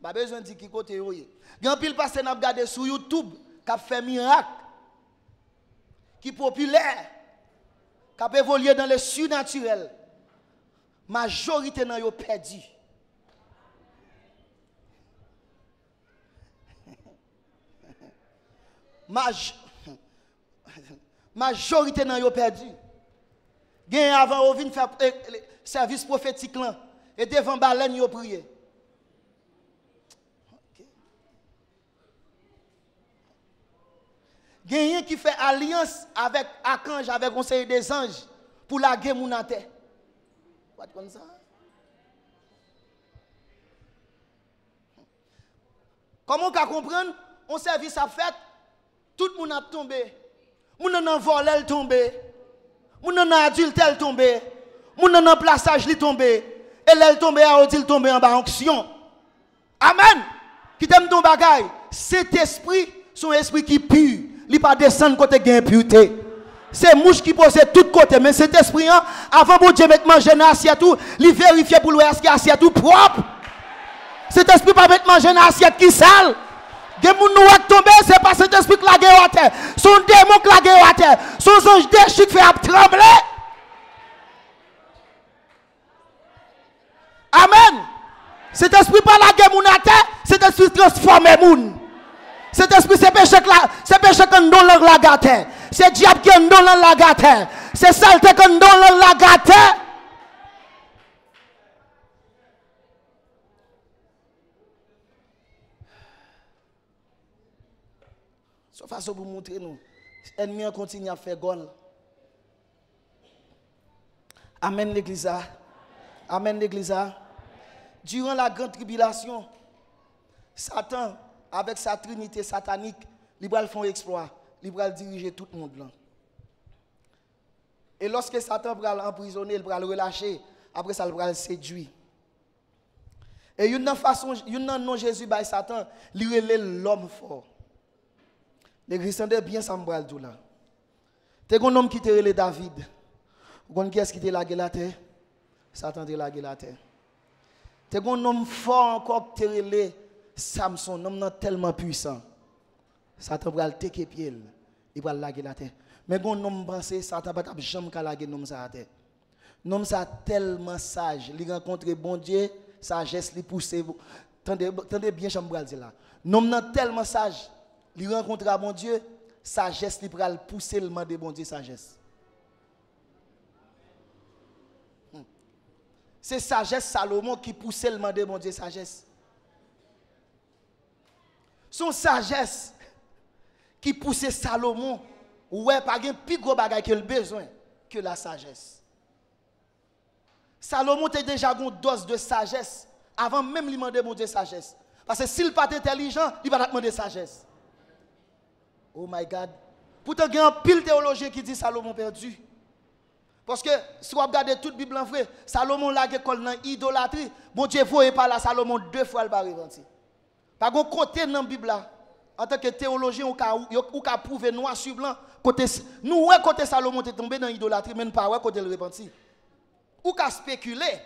Pas besoin de dire qui côté yo. Gan pile pasteur n'a regardé sur YouTube qui fait miracle. Qui populaire. Qui évolué dans le surnaturel. Majorité nan yo perdu. Majorité nan yo perdu. Gen avant ou vinn faire service prophétique là et devant baleine yo prier. Gen qui fait alliance avec Archange, avec conseil des anges pour la guerre moun en terre. Pas comme ça. Comment on peut comprendre? On service à fait, tout le monde a tombé. Moun nan volé tombé. Moun nan adultère tombé. Moun nan plaçage li tombé. Et l'elle tombé à odil tombé en bas onction. Amen. Qui t'aime ton bagay. Cet esprit, son esprit qui pue. Il pas descendre côté gain impureté. C'est mouche qui pose tout côté. Mais cet esprit, avant bon Dieu mettre manger dans assiette tout, il vérifie pour voir est-ce que assiette tout propre. Cet esprit pas mettre manger dans assiette qui sale. Des moun nou ak tomber, c'est pas cet esprit qui la guerre à terre. Son démon qui la guerre à terre. Son ange déchu qui fait trembler. Amen. Cet esprit pas la guerre moun à terre, cet esprit transforme moun. Cet esprit c'est péché qu'on donne la gâte. C'est diable qui donne la gâte. C'est saleté qu'on donne la gâte. C'est façon pour montrer nous. L'ennemi continue à faire gol. Amen l'église. Amen l'église. Durant la grande tribulation, Satan, avec sa trinité satanique, il va faire un exploit. Il va diriger tout le monde. Là. Et lorsque Satan va l'emprisonner, il va le relâcher. Après ça, il va le séduire. Et une façon, une non Jésus by Satan, il relève l'homme fort. Les chrétiens de bien s'embral tout là. T'es un homme qui te relève David. Vous connaissez qui est-ce qui te la terre? Satan te lagué la terre. Te un homme fort encore te relé Samson, un homme tellement puissant. Satan va le teke pied, il va laguer la terre. Mais quand un homme pense Satan va jamais laguer l'homme ça la terre. L'homme ça tellement sage, il rencontre bon Dieu, sagesse lui pousser. Tendez bien j'aimerais dire là. L'homme tellement sage, il rencontre bon Dieu, sagesse lui va le pousser le demander bon Dieu sagesse. C'est sagesse Salomon qui poussait le demander bon Dieu sagesse. Son sagesse qui poussait Salomon, ouais, pas un plus gros bagage qu'il a besoin que la sagesse. Salomon a déjà une dose de sagesse avant même lui demander mon Dieu sagesse. Parce que s'il n'est pas intelligent, il va pas demander sagesse. Oh my God. Pourtant, il y a un pile théologien qui dit Salomon perdu. Parce que si vous regardez toute la Bible en vrai, Salomon l'a école dans l'idolâtrie. Bon Dieu, vous ne pas là Salomon 2 fois le pas repenti. Par contre, côté dans la Bible là, en tant que théologien, ou ka prouver noir sur blanc, côté nous ouais côté Salomon est tombé dans l'idolâtrie, mais pas ouais côté le repenti. Ou ka spéculer.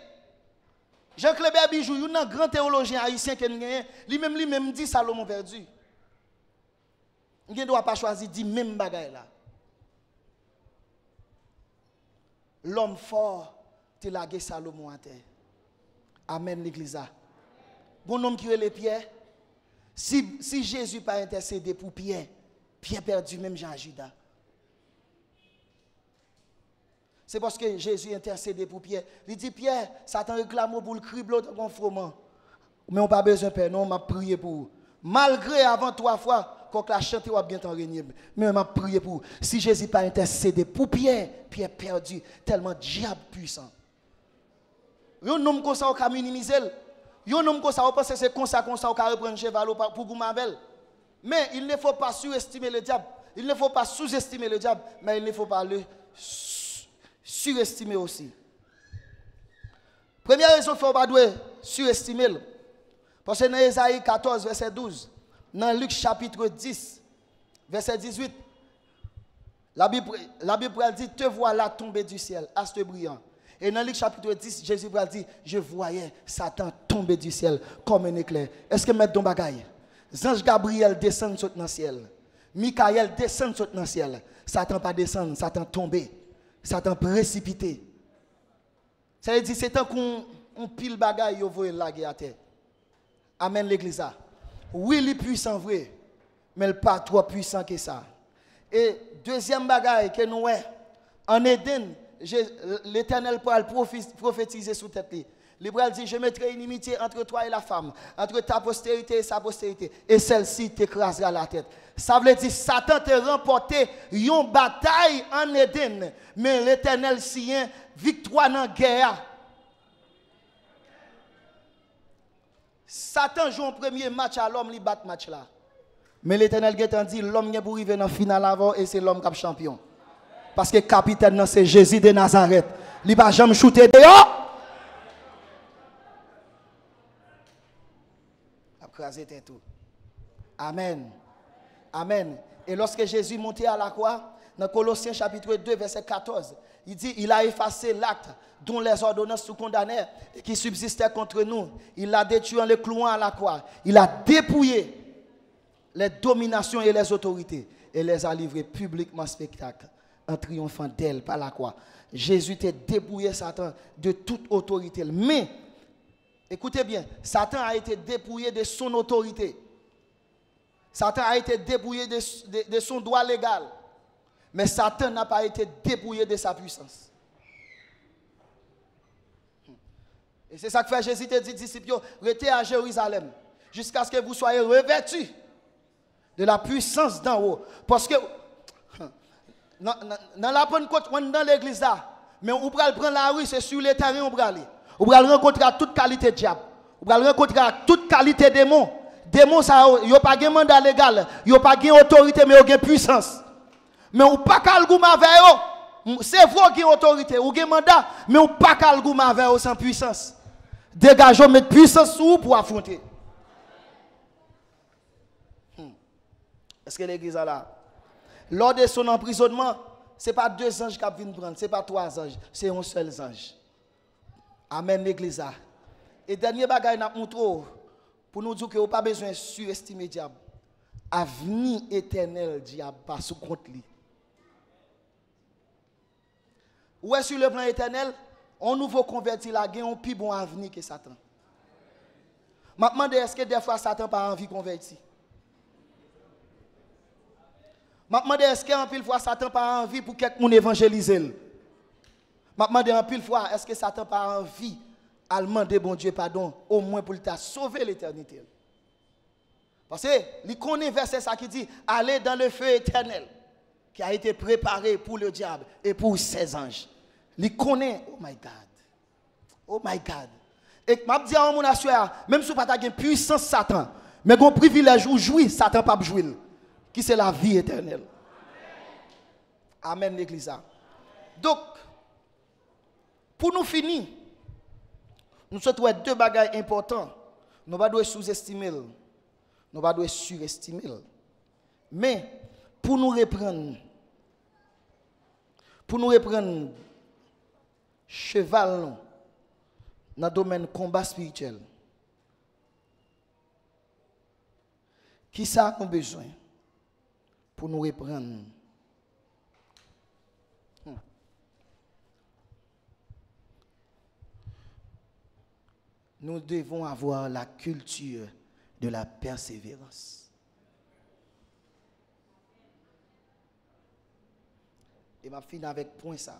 Jean-Claude Bijou, un grand théologien haïtien qui lui-même dit Salomon perdu. Il ne doit pas choisir dit même bagaille là. L'homme fort te lagué Salomon à terre. Amen l'église. Bon homme qui est les Pierre. Si Jésus pas intercédé pour Pierre, Pierre perdu même Jean-Judas. C'est parce que Jésus intercédé pour Pierre. Il dit Pierre, Satan réclame pour le cribler dans un froment. Mais on n'a pas besoin de Père, non, on m'a prié pour vous. Malgré avant 3 fois, quand la chante ou bien t'en régner. Mais on m'a prié pour vous. Si Jésus pas intercédé pour Pierre, Pierre perdu, tellement diable puissant. Yon nom comme ça, on peut minimiser. Yon nom comme ça, on pense que c'est comme ça, on peut reprendre cheval pour Goumavel. Mais il ne faut pas surestimer le diable. Il ne faut pas sous-estimer le diable, mais il ne faut pas le surestimer aussi. Première raison qu'il ne faut pas surestimer. Parce que dans Ésaïe 14, verset 12, dans Luc chapitre 10, verset 18, la Bible dit, te voilà tomber du ciel, astre brillant. Et dans Luc chapitre 10, Jésus dit, je voyais Satan tomber du ciel comme un éclair. Est-ce que mettre ton bagaille? Ange Gabriel descend dans le ciel. Michael descend dans le ciel. Satan pas descendre, Satan tomber. Satan précipité. Ça veut dire c'est tant qu'on pile bagaille yo voye laguer à terre. Amen l'église. Oui, il est puissant vrai, mais il n'est pas trop puissant que ça. Et deuxième bagaille que nous avons, en Éden, l'Éternel pourra prophétiser sous tête. Il pourra dire, je mettrai une inimitié entre toi et la femme, entre ta postérité et sa postérité, et celle-ci t'écrasera la tête. Ça veut dire, Satan t'a remporté une bataille en Éden, mais l'Éternel sien, victoire dans la guerre. Satan joue un premier match à l'homme, il bat match là. Mais l'Éternel a dit, l'homme est pour arriver dans la finale avant et c'est l'homme qui est champion. Parce que le capitaine, c'est Jésus de Nazareth. Il ne va jamais shooter dehors. Tout. Amen. Amen. Et lorsque Jésus montait à la croix, dans Colossiens chapitre 2, verset 14, il dit, il a effacé l'acte dont les ordonnances sont condamnées et qui subsistaient contre nous. Il l'a détruit en les clouant à la croix. Il a dépouillé les dominations et les autorités et les a livrées publiquement spectacle en triomphant d'elle par la croix. Jésus t'a dépouillé Satan de toute autorité. Mais, écoutez bien, Satan a été dépouillé de son autorité. Satan a été dépouillé de son droit légal. Mais Satan n'a pas été dépouillé de sa puissance. Et c'est ça que fait Jésus te dit, disciples, restez à Jérusalem jusqu'à ce que vous soyez revêtus de la puissance d'en haut. Parce que dans la Pentecôte, on est dans l'église là, mais on peut prendre la rue, c'est sur le terrain on peut aller. On peut rencontrer toute qualité de diable. On peut rencontrer toute qualité de démon. Démon, ça, il n'y a pas de mandat légal, il n'y a pas de autorité, mais il y a puissance. Mais on ne peut pas calgoumer avec eux. C'est vrai qu'il y a autorité, ou un mandat, mais on ne peut pas calgoumer avec eux sans puissance. Dégageons, mettre puissance sur vous pour affronter. Est-ce que l'église est là? Lors de son emprisonnement, ce n'est pas 2 anges qui viennent prendre, ce n'est pas 3 anges, c'est un seul ange. Amen l'église. Et dernier bagage n'a montré pour nous dire que vous pas besoin de surestimer le diable. Avenir éternel diable pas sous compte lui. Ou est sur le plan éternel, on nouveau converti là, gagne un plus bon avenir que Satan. Je me demande est-ce que des fois Satan pas envie de convertir. Je me demande est-ce qu'en pile fois Satan pas envie pour quelqu'un évangéliser. Je me demande en pile fois est-ce que Satan pas envie à demander bon Dieu pardon au moins pour t'a sauver l'éternité. Parce que il connaît verset ça qui dit allez dans le feu éternel qui a été préparé pour le diable et pour ses anges. Il connaît, oh my God. Oh my God. Et m'a dit à mon assure, même si vous n'avez pas de puissance Satan, mais un privilège ou jouir, Satan pas jouir. Qui c'est la vie éternelle. Amen l'église. Donc, pour nous finir, nous souhaitons deux bagages importants. Nous ne devons pas sous-estimer, nous ne devons pas surestimer. Mais, pour nous reprendre cheval dans le domaine combat spirituel, qui ça a besoin pour nous reprendre? Nous devons avoir la culture de la persévérance. Et je finis avec point ça.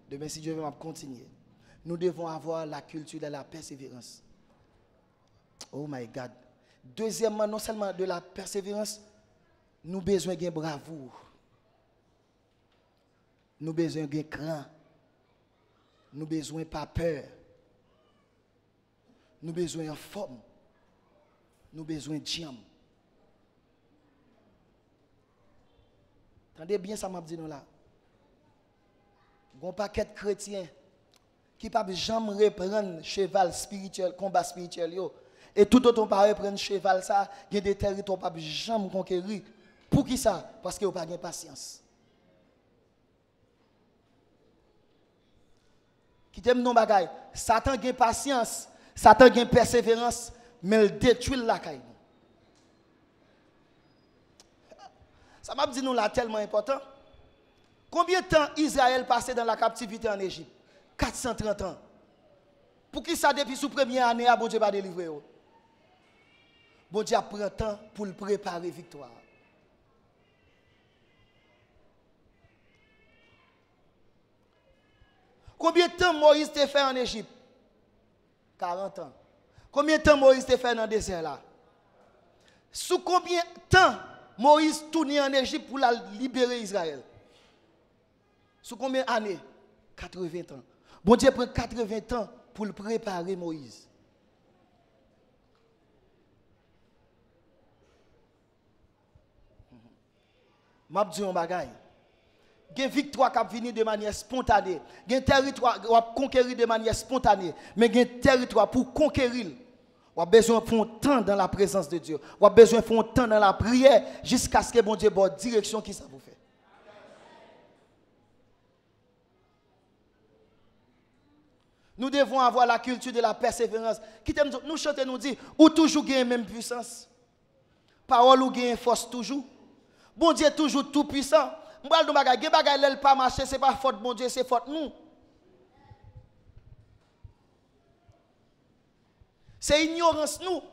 Demain, si Dieu veut, je vais continuer. Nous devons avoir la culture de la persévérance. Oh my God. Deuxièmement, non seulement de la persévérance, nous avons besoin de bravoure. Nous avons besoin de cran. Nous avons besoin de pas peur. Nous avons besoin de forme. Nous avons besoin de jam. Entendez bien ça m'a dit nous là. Il y a un paquet de chrétiens qui ne peuvent jamais reprendre cheval spirituel, combat spirituel. Et tout autant pas reprendre cheval ça, il y a des territoires qui ne peuvent jamais conquérir. Pour qui ça? Parce qu'ils n'ont pas de patience. Qui t'aime non bagaille. Satan a patience, Satan a persévérance, mais il détruit la caille. Ça m'a dit nous là tellement important. Combien de temps Israël passé dans la captivité en Égypte? 430 ans. Pour qui ça depuis sous première année, bon Dieu va délivrer? Bon Dieu prend temps pour le préparer victoire. Combien de temps Moïse t'a fait en Égypte? 40 ans. Combien de temps Moïse t'a fait dans le désert là? Sous combien de temps Moïse tourne en Égypte pour la libérer Israël? Sous combien d'années? 80 ans. Bon Dieu prend 80 ans pour le préparer Moïse. M'a dit un bagay. Gen victoire qui venir de manière spontanée. Gen territoire qui conquérir de manière spontanée. Mais gen territoire pour conquérir. On a besoin de faire un temps dans la présence de Dieu. On a besoin de faire un temps dans la prière jusqu'à ce que bon Dieu ait direction qui ça vous fait. Nous devons avoir la culture de la persévérance. Nous chantons, nous dit, ou toujours gagne même puissance. Parole ou gagne force toujours. Bon Dieu est toujours tout puissant. M'bal nou bagay, gen bagay l'el pas marcher, c'est pas faute bon Dieu, c'est faute nous. C'est ignorance nous.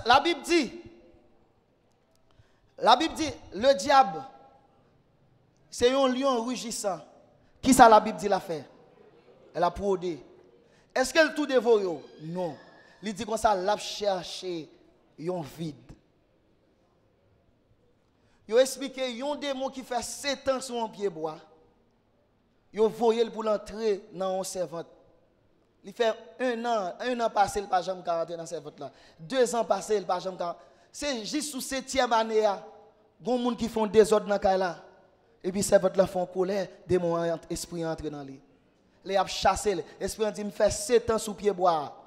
La Bible dit, le diable, c'est un lion rugissant. Qui ça la Bible dit l'a fait? Elle a prodé. Est-ce qu'elle tout dévore? Non. Il dit comme ça, l'a cherché un vide. Il a expliqué, un démon qui fait 7 ans sur un pied bois. Il a voyé pour l'entrer dans un servante. Il fait un an passé, il n'a pas jamais rentrer dans la servante là. 2 ans passé, il n'a pas jamais rentrer. C'est juste sous 7e année, il y a des gens qui font des ordres dans la là. Et puis, servante là font colère, démon esprit entre dans lui. Il a chassé, l'esprit dit, il fait 7 ans sous pied bois.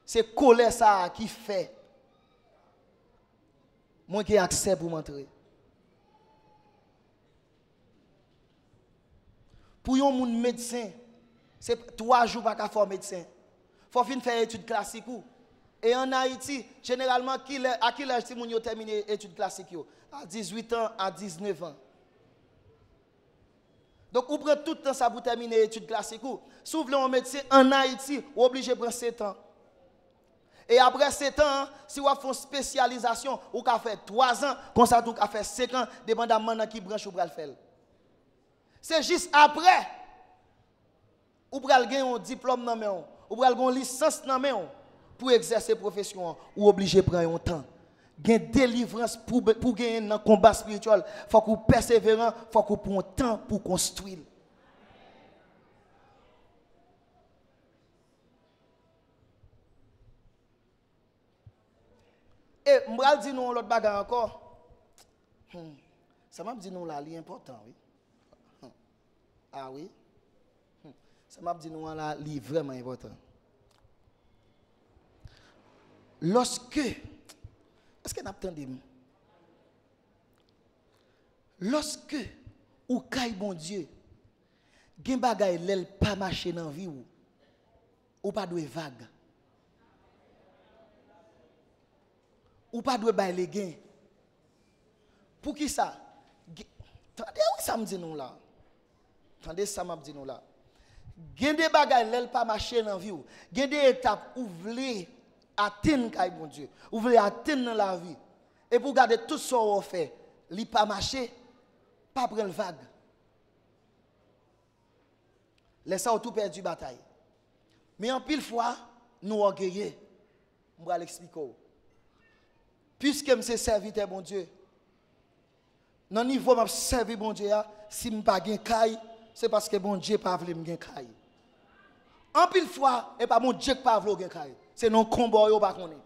C'est colère ça qui fait. Moi qui ai accès pour m'entrer. Pour un monde médecin, c'est 3 jours pour faire médecin. Il faut finir faire études classiques. Et en Haïti, généralement, à quel âge si vous terminé études classiques? À 18 ans, à 19 ans. Donc, vous prenez tout le temps ça pour terminer études classiques. Si vous voulez un médecin en Haïti, vous êtes obligé de prendre 7 ans. Et après 7 ans, si vous faites une spécialisation, vous pouvez faire 3 ans, comme ça, vous pouvez faire 5 ans, dépendamment de qui branche vous pouvez le faire. C'est juste après, vous pouvez gagner un diplôme dans main, vous pouvez gagner une licence dans main pour exercer profession, ou obligé de prendre un temps. Gagner délivrance pour gagner un combat spirituel, il faut que vous persévérez, il faut que vous preniez un temps pour construire. Et je vais dire nous l'autre bagarre encore. Ça m'a dit nous là, c'est important, oui. Ah oui. Ça m'a dit nous là, c'est vraiment important. Lorsque, est-ce que vous entendez? Lorsque, ou caille bon Dieu, gen bagay l'el pas marcher dans la vie ou pas de vague. Ou pas de bail les gains. Pour qui ça? Attendez, oui, ça me dit nous là. Attendez, ça m'a dit nous là. Gen des bagages l'el pas marcher dans la vie. Gen des étapes où vous voulez atteindre kay bon Dieu. Vous voulez atteindre dans la vie. Et pour garder tout ça vous fait, li pas marcher, pas prendre vague. Laissez tout perdu bataille. Mais en pile fois, nous orgueilleux. Je vais l'expliquer. Puisque je suis serviteur bon Dieu, dans le niveau où je servi bon Dieu, si je n'ai pas de caille, c'est parce que bon Dieu n'a pas voulu me caille. En pile fois, et pas mon Dieu qui n'a pas voulu me caille. C'est non combat yo pas connaît.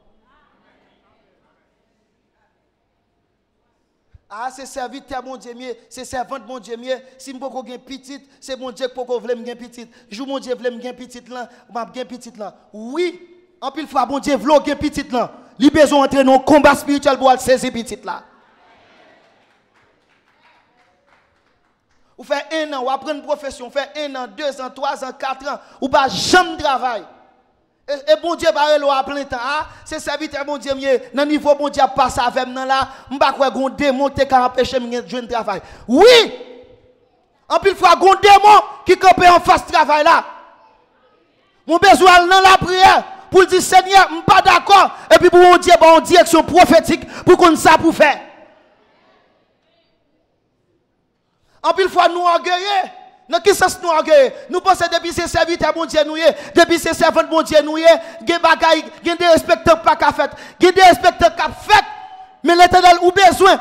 Ah, c'est serviteur bon Dieu mieux, c'est servante bon Dieu mieux. Si je peux gagner petite, c'est bon Dieu qui peut voulu me gagner petite. Je mon Dieu voulu me gagner petite là, m'a gagner petite là. Oui, en pile fois bon Dieu voulu gagner petite là. Il a besoin d'entrer dans un combat spirituel pour saisir petite là. Vous faites 1 an, vous apprenez une profession, vous faites 1 an, 2 ans, 3 ans, 4 ans, vous n'avez jamais travail. Et bon Dieu, à plein temps, c'est serviteur bon Dieu, dans le niveau bon Dieu, passe avec moi là, je ne sais pas si un démon qui empêche de jouer un travail. Oui! En plus, il faut un démon qui campe en face de travail là. Mon besoin dans la prière. Pour dire Seigneur, je ne suis pas d'accord. Et puis pour mon Dieu, une direction prophétique pour qu'on ça pour faire. En plus, il faut nous orgueiller. Dans quel sens nous orgueiller? Nous pensons depuis ces serviteurs, bon Dieu, nous depuis ces servants, bon Dieu, nous il y a des respecteurs pas qu'à fait. Il y a des respecteurs qu'à fait. Mais l'éternel ou besoin,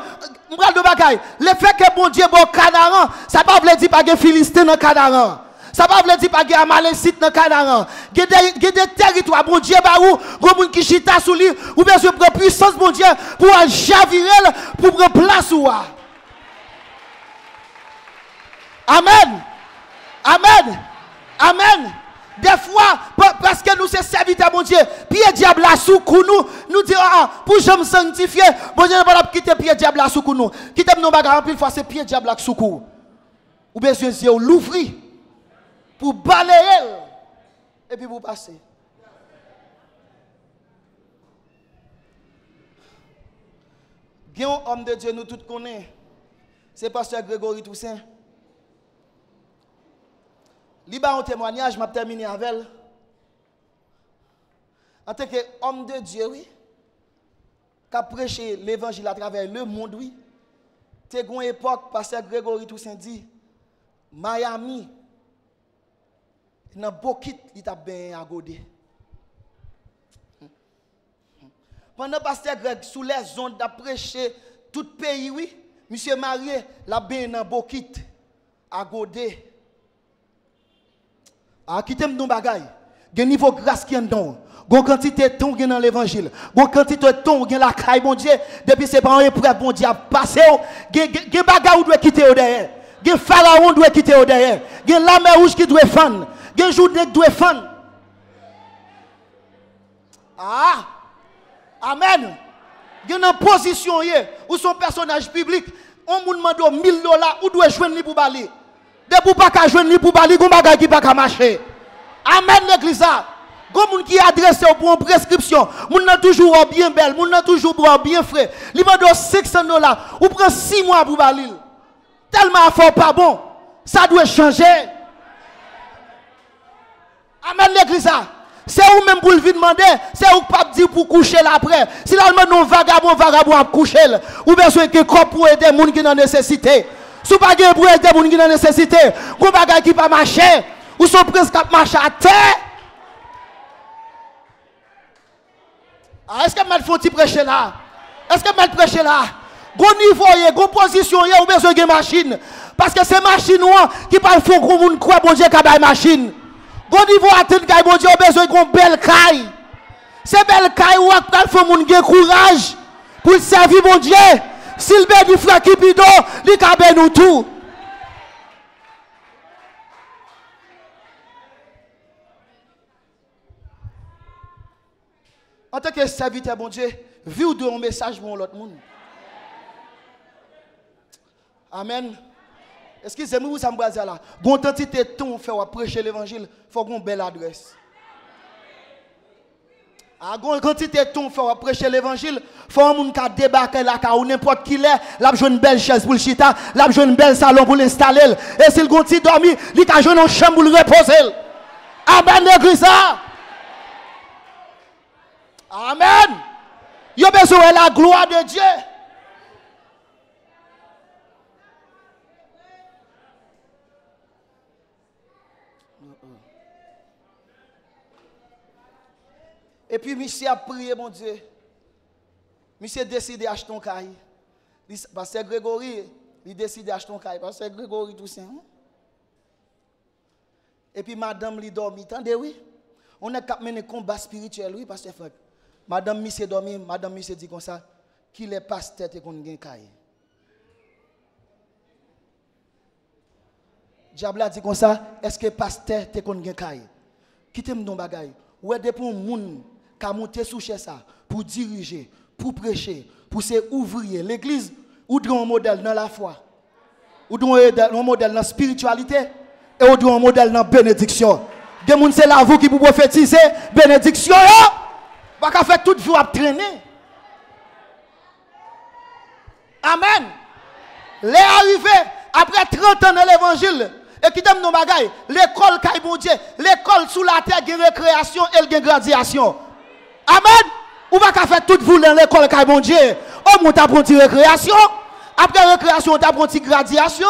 de bagaille. Le fait que bon Dieu, bon Canaan, ça ne veut pas dire pas que Philistin dans Canaan. Ça ne veut pas dire pas qu'il y a Amalécite dans le Canaan. Il y a des territoires, bon Dieu, où qui chita sous lui, ou bien je prends puissance, bon Dieu, pour javirer, pour prendre place. Amen. Amen. Amen. Des fois, parce que nous sommes serviteurs, mon Dieu, pied diable à sous nous disons, pour je me sanctifier, bon Dieu, ne pas quitter pied diable à sous nous. Quitter nos bagages, puis fois c'est pied diable à sous ou bien je l'ouvrir. Pour balayer et puis pour passer. Il y a un homme de Dieu, nous tous connaissons. C'est pasteur Grégory Toussaint. Il a un témoignage, je vais terminer avec elle. En tant qu'homme de Dieu, oui, qui a prêché l'évangile à travers le monde, oui. C'est une époque, pasteur Grégory Toussaint dit, Miami, dans beaucoup il t'a bien agodé. Pendant pasteur Greg sous les ondes d'a prêché tout pays oui, monsieur marié la bien dans beaucoup agodé. A quitter mon bagay. Gen niveau grâce qui en don. Gon quantité ton gen dans l'évangile. Gon quantité ton gen la caille bon Dieu depuis c'est pas un épreuve bon Dieu a passé gen bagay ou doit quitter au derrière. Gen pharaon doit quitter au derrière. Gen la mer rouge qui doit fan. Gen journée doit fan. Ah! Amen. Gen en position où son personnage public, on me demande $1000 ou doit joindre pour baler. De pour pas qu'à joindre pour pas li gon bagay qui pas qu'à marcher. Amen l'église ça. Gon moun qui adresse pour une prescription, moun nan toujours bien belle, moun nan toujours bien frais. Li vend $600 ou prend 6 mois pour balil. Tellement fort pas bon. Ça doit changer. Amen l'église ça. C'est ou même pour le demander, c'est ou pas dire pour coucher là après. Si là non vagabond à coucher, ou besoin que corps pour aider moun qui dans nécessité. Si pas pour aider moun qui dans nécessité, gon bagay qui pas marcher, ou son prince qui marche à terre. Ah, est-ce que mal faut prêcher là? Est-ce que mal prêcher là? Gon niveau, gon position, ou besoin de machine parce que c'est machine qui pas font gros moun quoi bon Dieu ka bay machine. Gon niveau atteindre kay bon Dieu besoin de belle caille. C'est belle caille ou al faut moun gen courage pour servir bon Dieu. S'il ben du frère qui bidon, li ka ben nous tout. En tant que serviteur bon Dieu, vive de un message pour l'autre monde. Amen. Excusez-moi, vous savez là. Bon quantité de temps fait prêcher l'évangile, faut une belle adresse. A gon quantité de temps fait prêcher l'évangile, faut un monde qui débarque là ou n'importe qui là, l'a besoin une belle chaise pour le chita, l'a besoin une belle salon pour l'installer et s'il gonti dormi, il a besoin une chambre pour le reposer. Amen l'église ça. Amen. Il a besoin de la gloire de Dieu. Et puis, monsieur a prié, mon Dieu. Monsieur a décidé d'acheter un caille. Pasteur Grégory, il décide d'acheter un caille. Pasteur Grégory, tout ça. Et puis, madame, lui dormi. Attendez, oui. On a mené un combat spirituel, oui, pasteur Franck. Madame, monsieur dormi. Madame, monsieur dit comme ça. Qu'il est pasteur et qu'on a un caille. Diable a dit comme ça. Est-ce que pasteur et qu'on a un caille? Quittez-moi dans le bagage. Ouais, depuis un monde qui a monté sous chez ça pour diriger, pour prêcher, pour se ouvrier. L'église, ou un modèle dans la foi, ou un modèle dans la spiritualité, et ou un modèle dans la bénédiction. Des gens, c'est là vous qui vous prophétiser, bénédiction, pas qu'à faire toute vie à traîner. Amen. Les arrivés, après 30 ans dans l'évangile, et qui donne nos bagailles, l'école Kaye bon Dieu, l'école sous la terre, il y a récréation et il y a graduation. Amen. Ou va faire toute vous dans l'école Kaye bon Dieu. On t'apprend une récréation, après récréation, on t'apprend une graduation.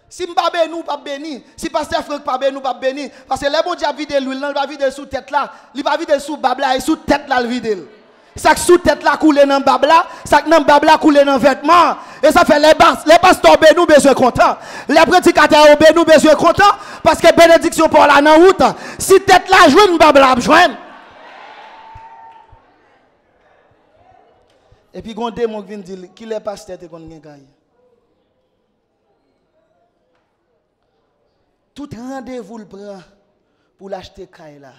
Si je ne pas béni, pas béni. Si pasteur Franck pas béni, pas béni. Parce que les bon Dieu a vidé l'huile, il va vider sous tête là, il va vider sous babla et sous tête là, il vide. Ça sous tête là coule dans babla, ça dans babla coule dans vêtements. Et ça fait les pasteurs bénou besoin content. Les prédicateurs bénou besoin content parce que bénédiction pour la dans route. Si tête là joine babla joine. Et puis gon démon vient dire qu'il est pasteur te kon gen kay. Tout rendez-vous le prend pour l'acheter kay là.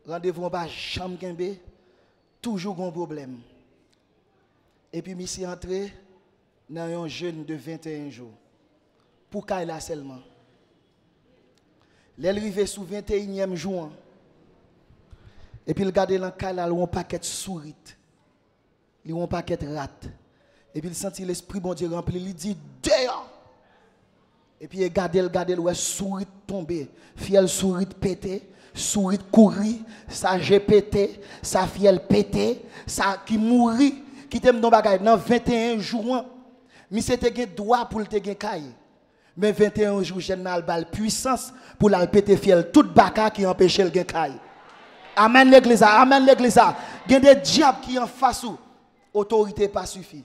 Rendez-vous pas chambre kembe, toujours un problème. Et puis monsieur entré dans un jeûne de 21 jours. Pour kay là seulement. L'arrivée sous 21e jour. Et puis il regarde dans kay là un paquet de souris. Il un paquet de rats. Et puis il sentit l'esprit bon Dieu rempli, il dit dehors. Et puis il regarde ouais souris tomber, fiel souris pété. Souris courir, ça j'ai pété, ça fiel pété, ça qui mourit, qui t'aime dans bagay dans 21 jours. Mais c'était gen droit pour te gen kay. Mais 21 jours jeune n'a bal puissance pour la péter fiel toute baka qui empêche le gen kay. Amen l'église, amen l'église. Gen des diables qui en face ou autorité pas suffit.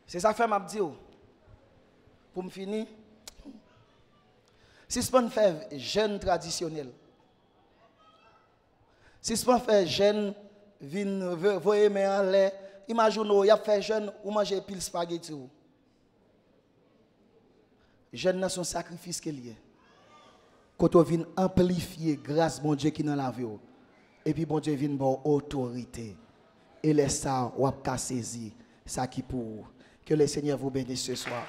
C'est ça fait m'a dit pour me finir. Si ce n'est pas faire jeûne traditionnel, si ce n'est pas faire jeûne, voyez mais en l'air, imaginez, il y a fait jeûne ou manger pile spaghetti. Jeûne c'est un sacrifice qu'il y a. quand on vient amplifier grâce bon Dieu qui dans la vie. Et puis bon Dieu vient bon autorité. Et laisse ça, ou à saisir ça qui pour vous. Que le Seigneur vous bénisse ce soir.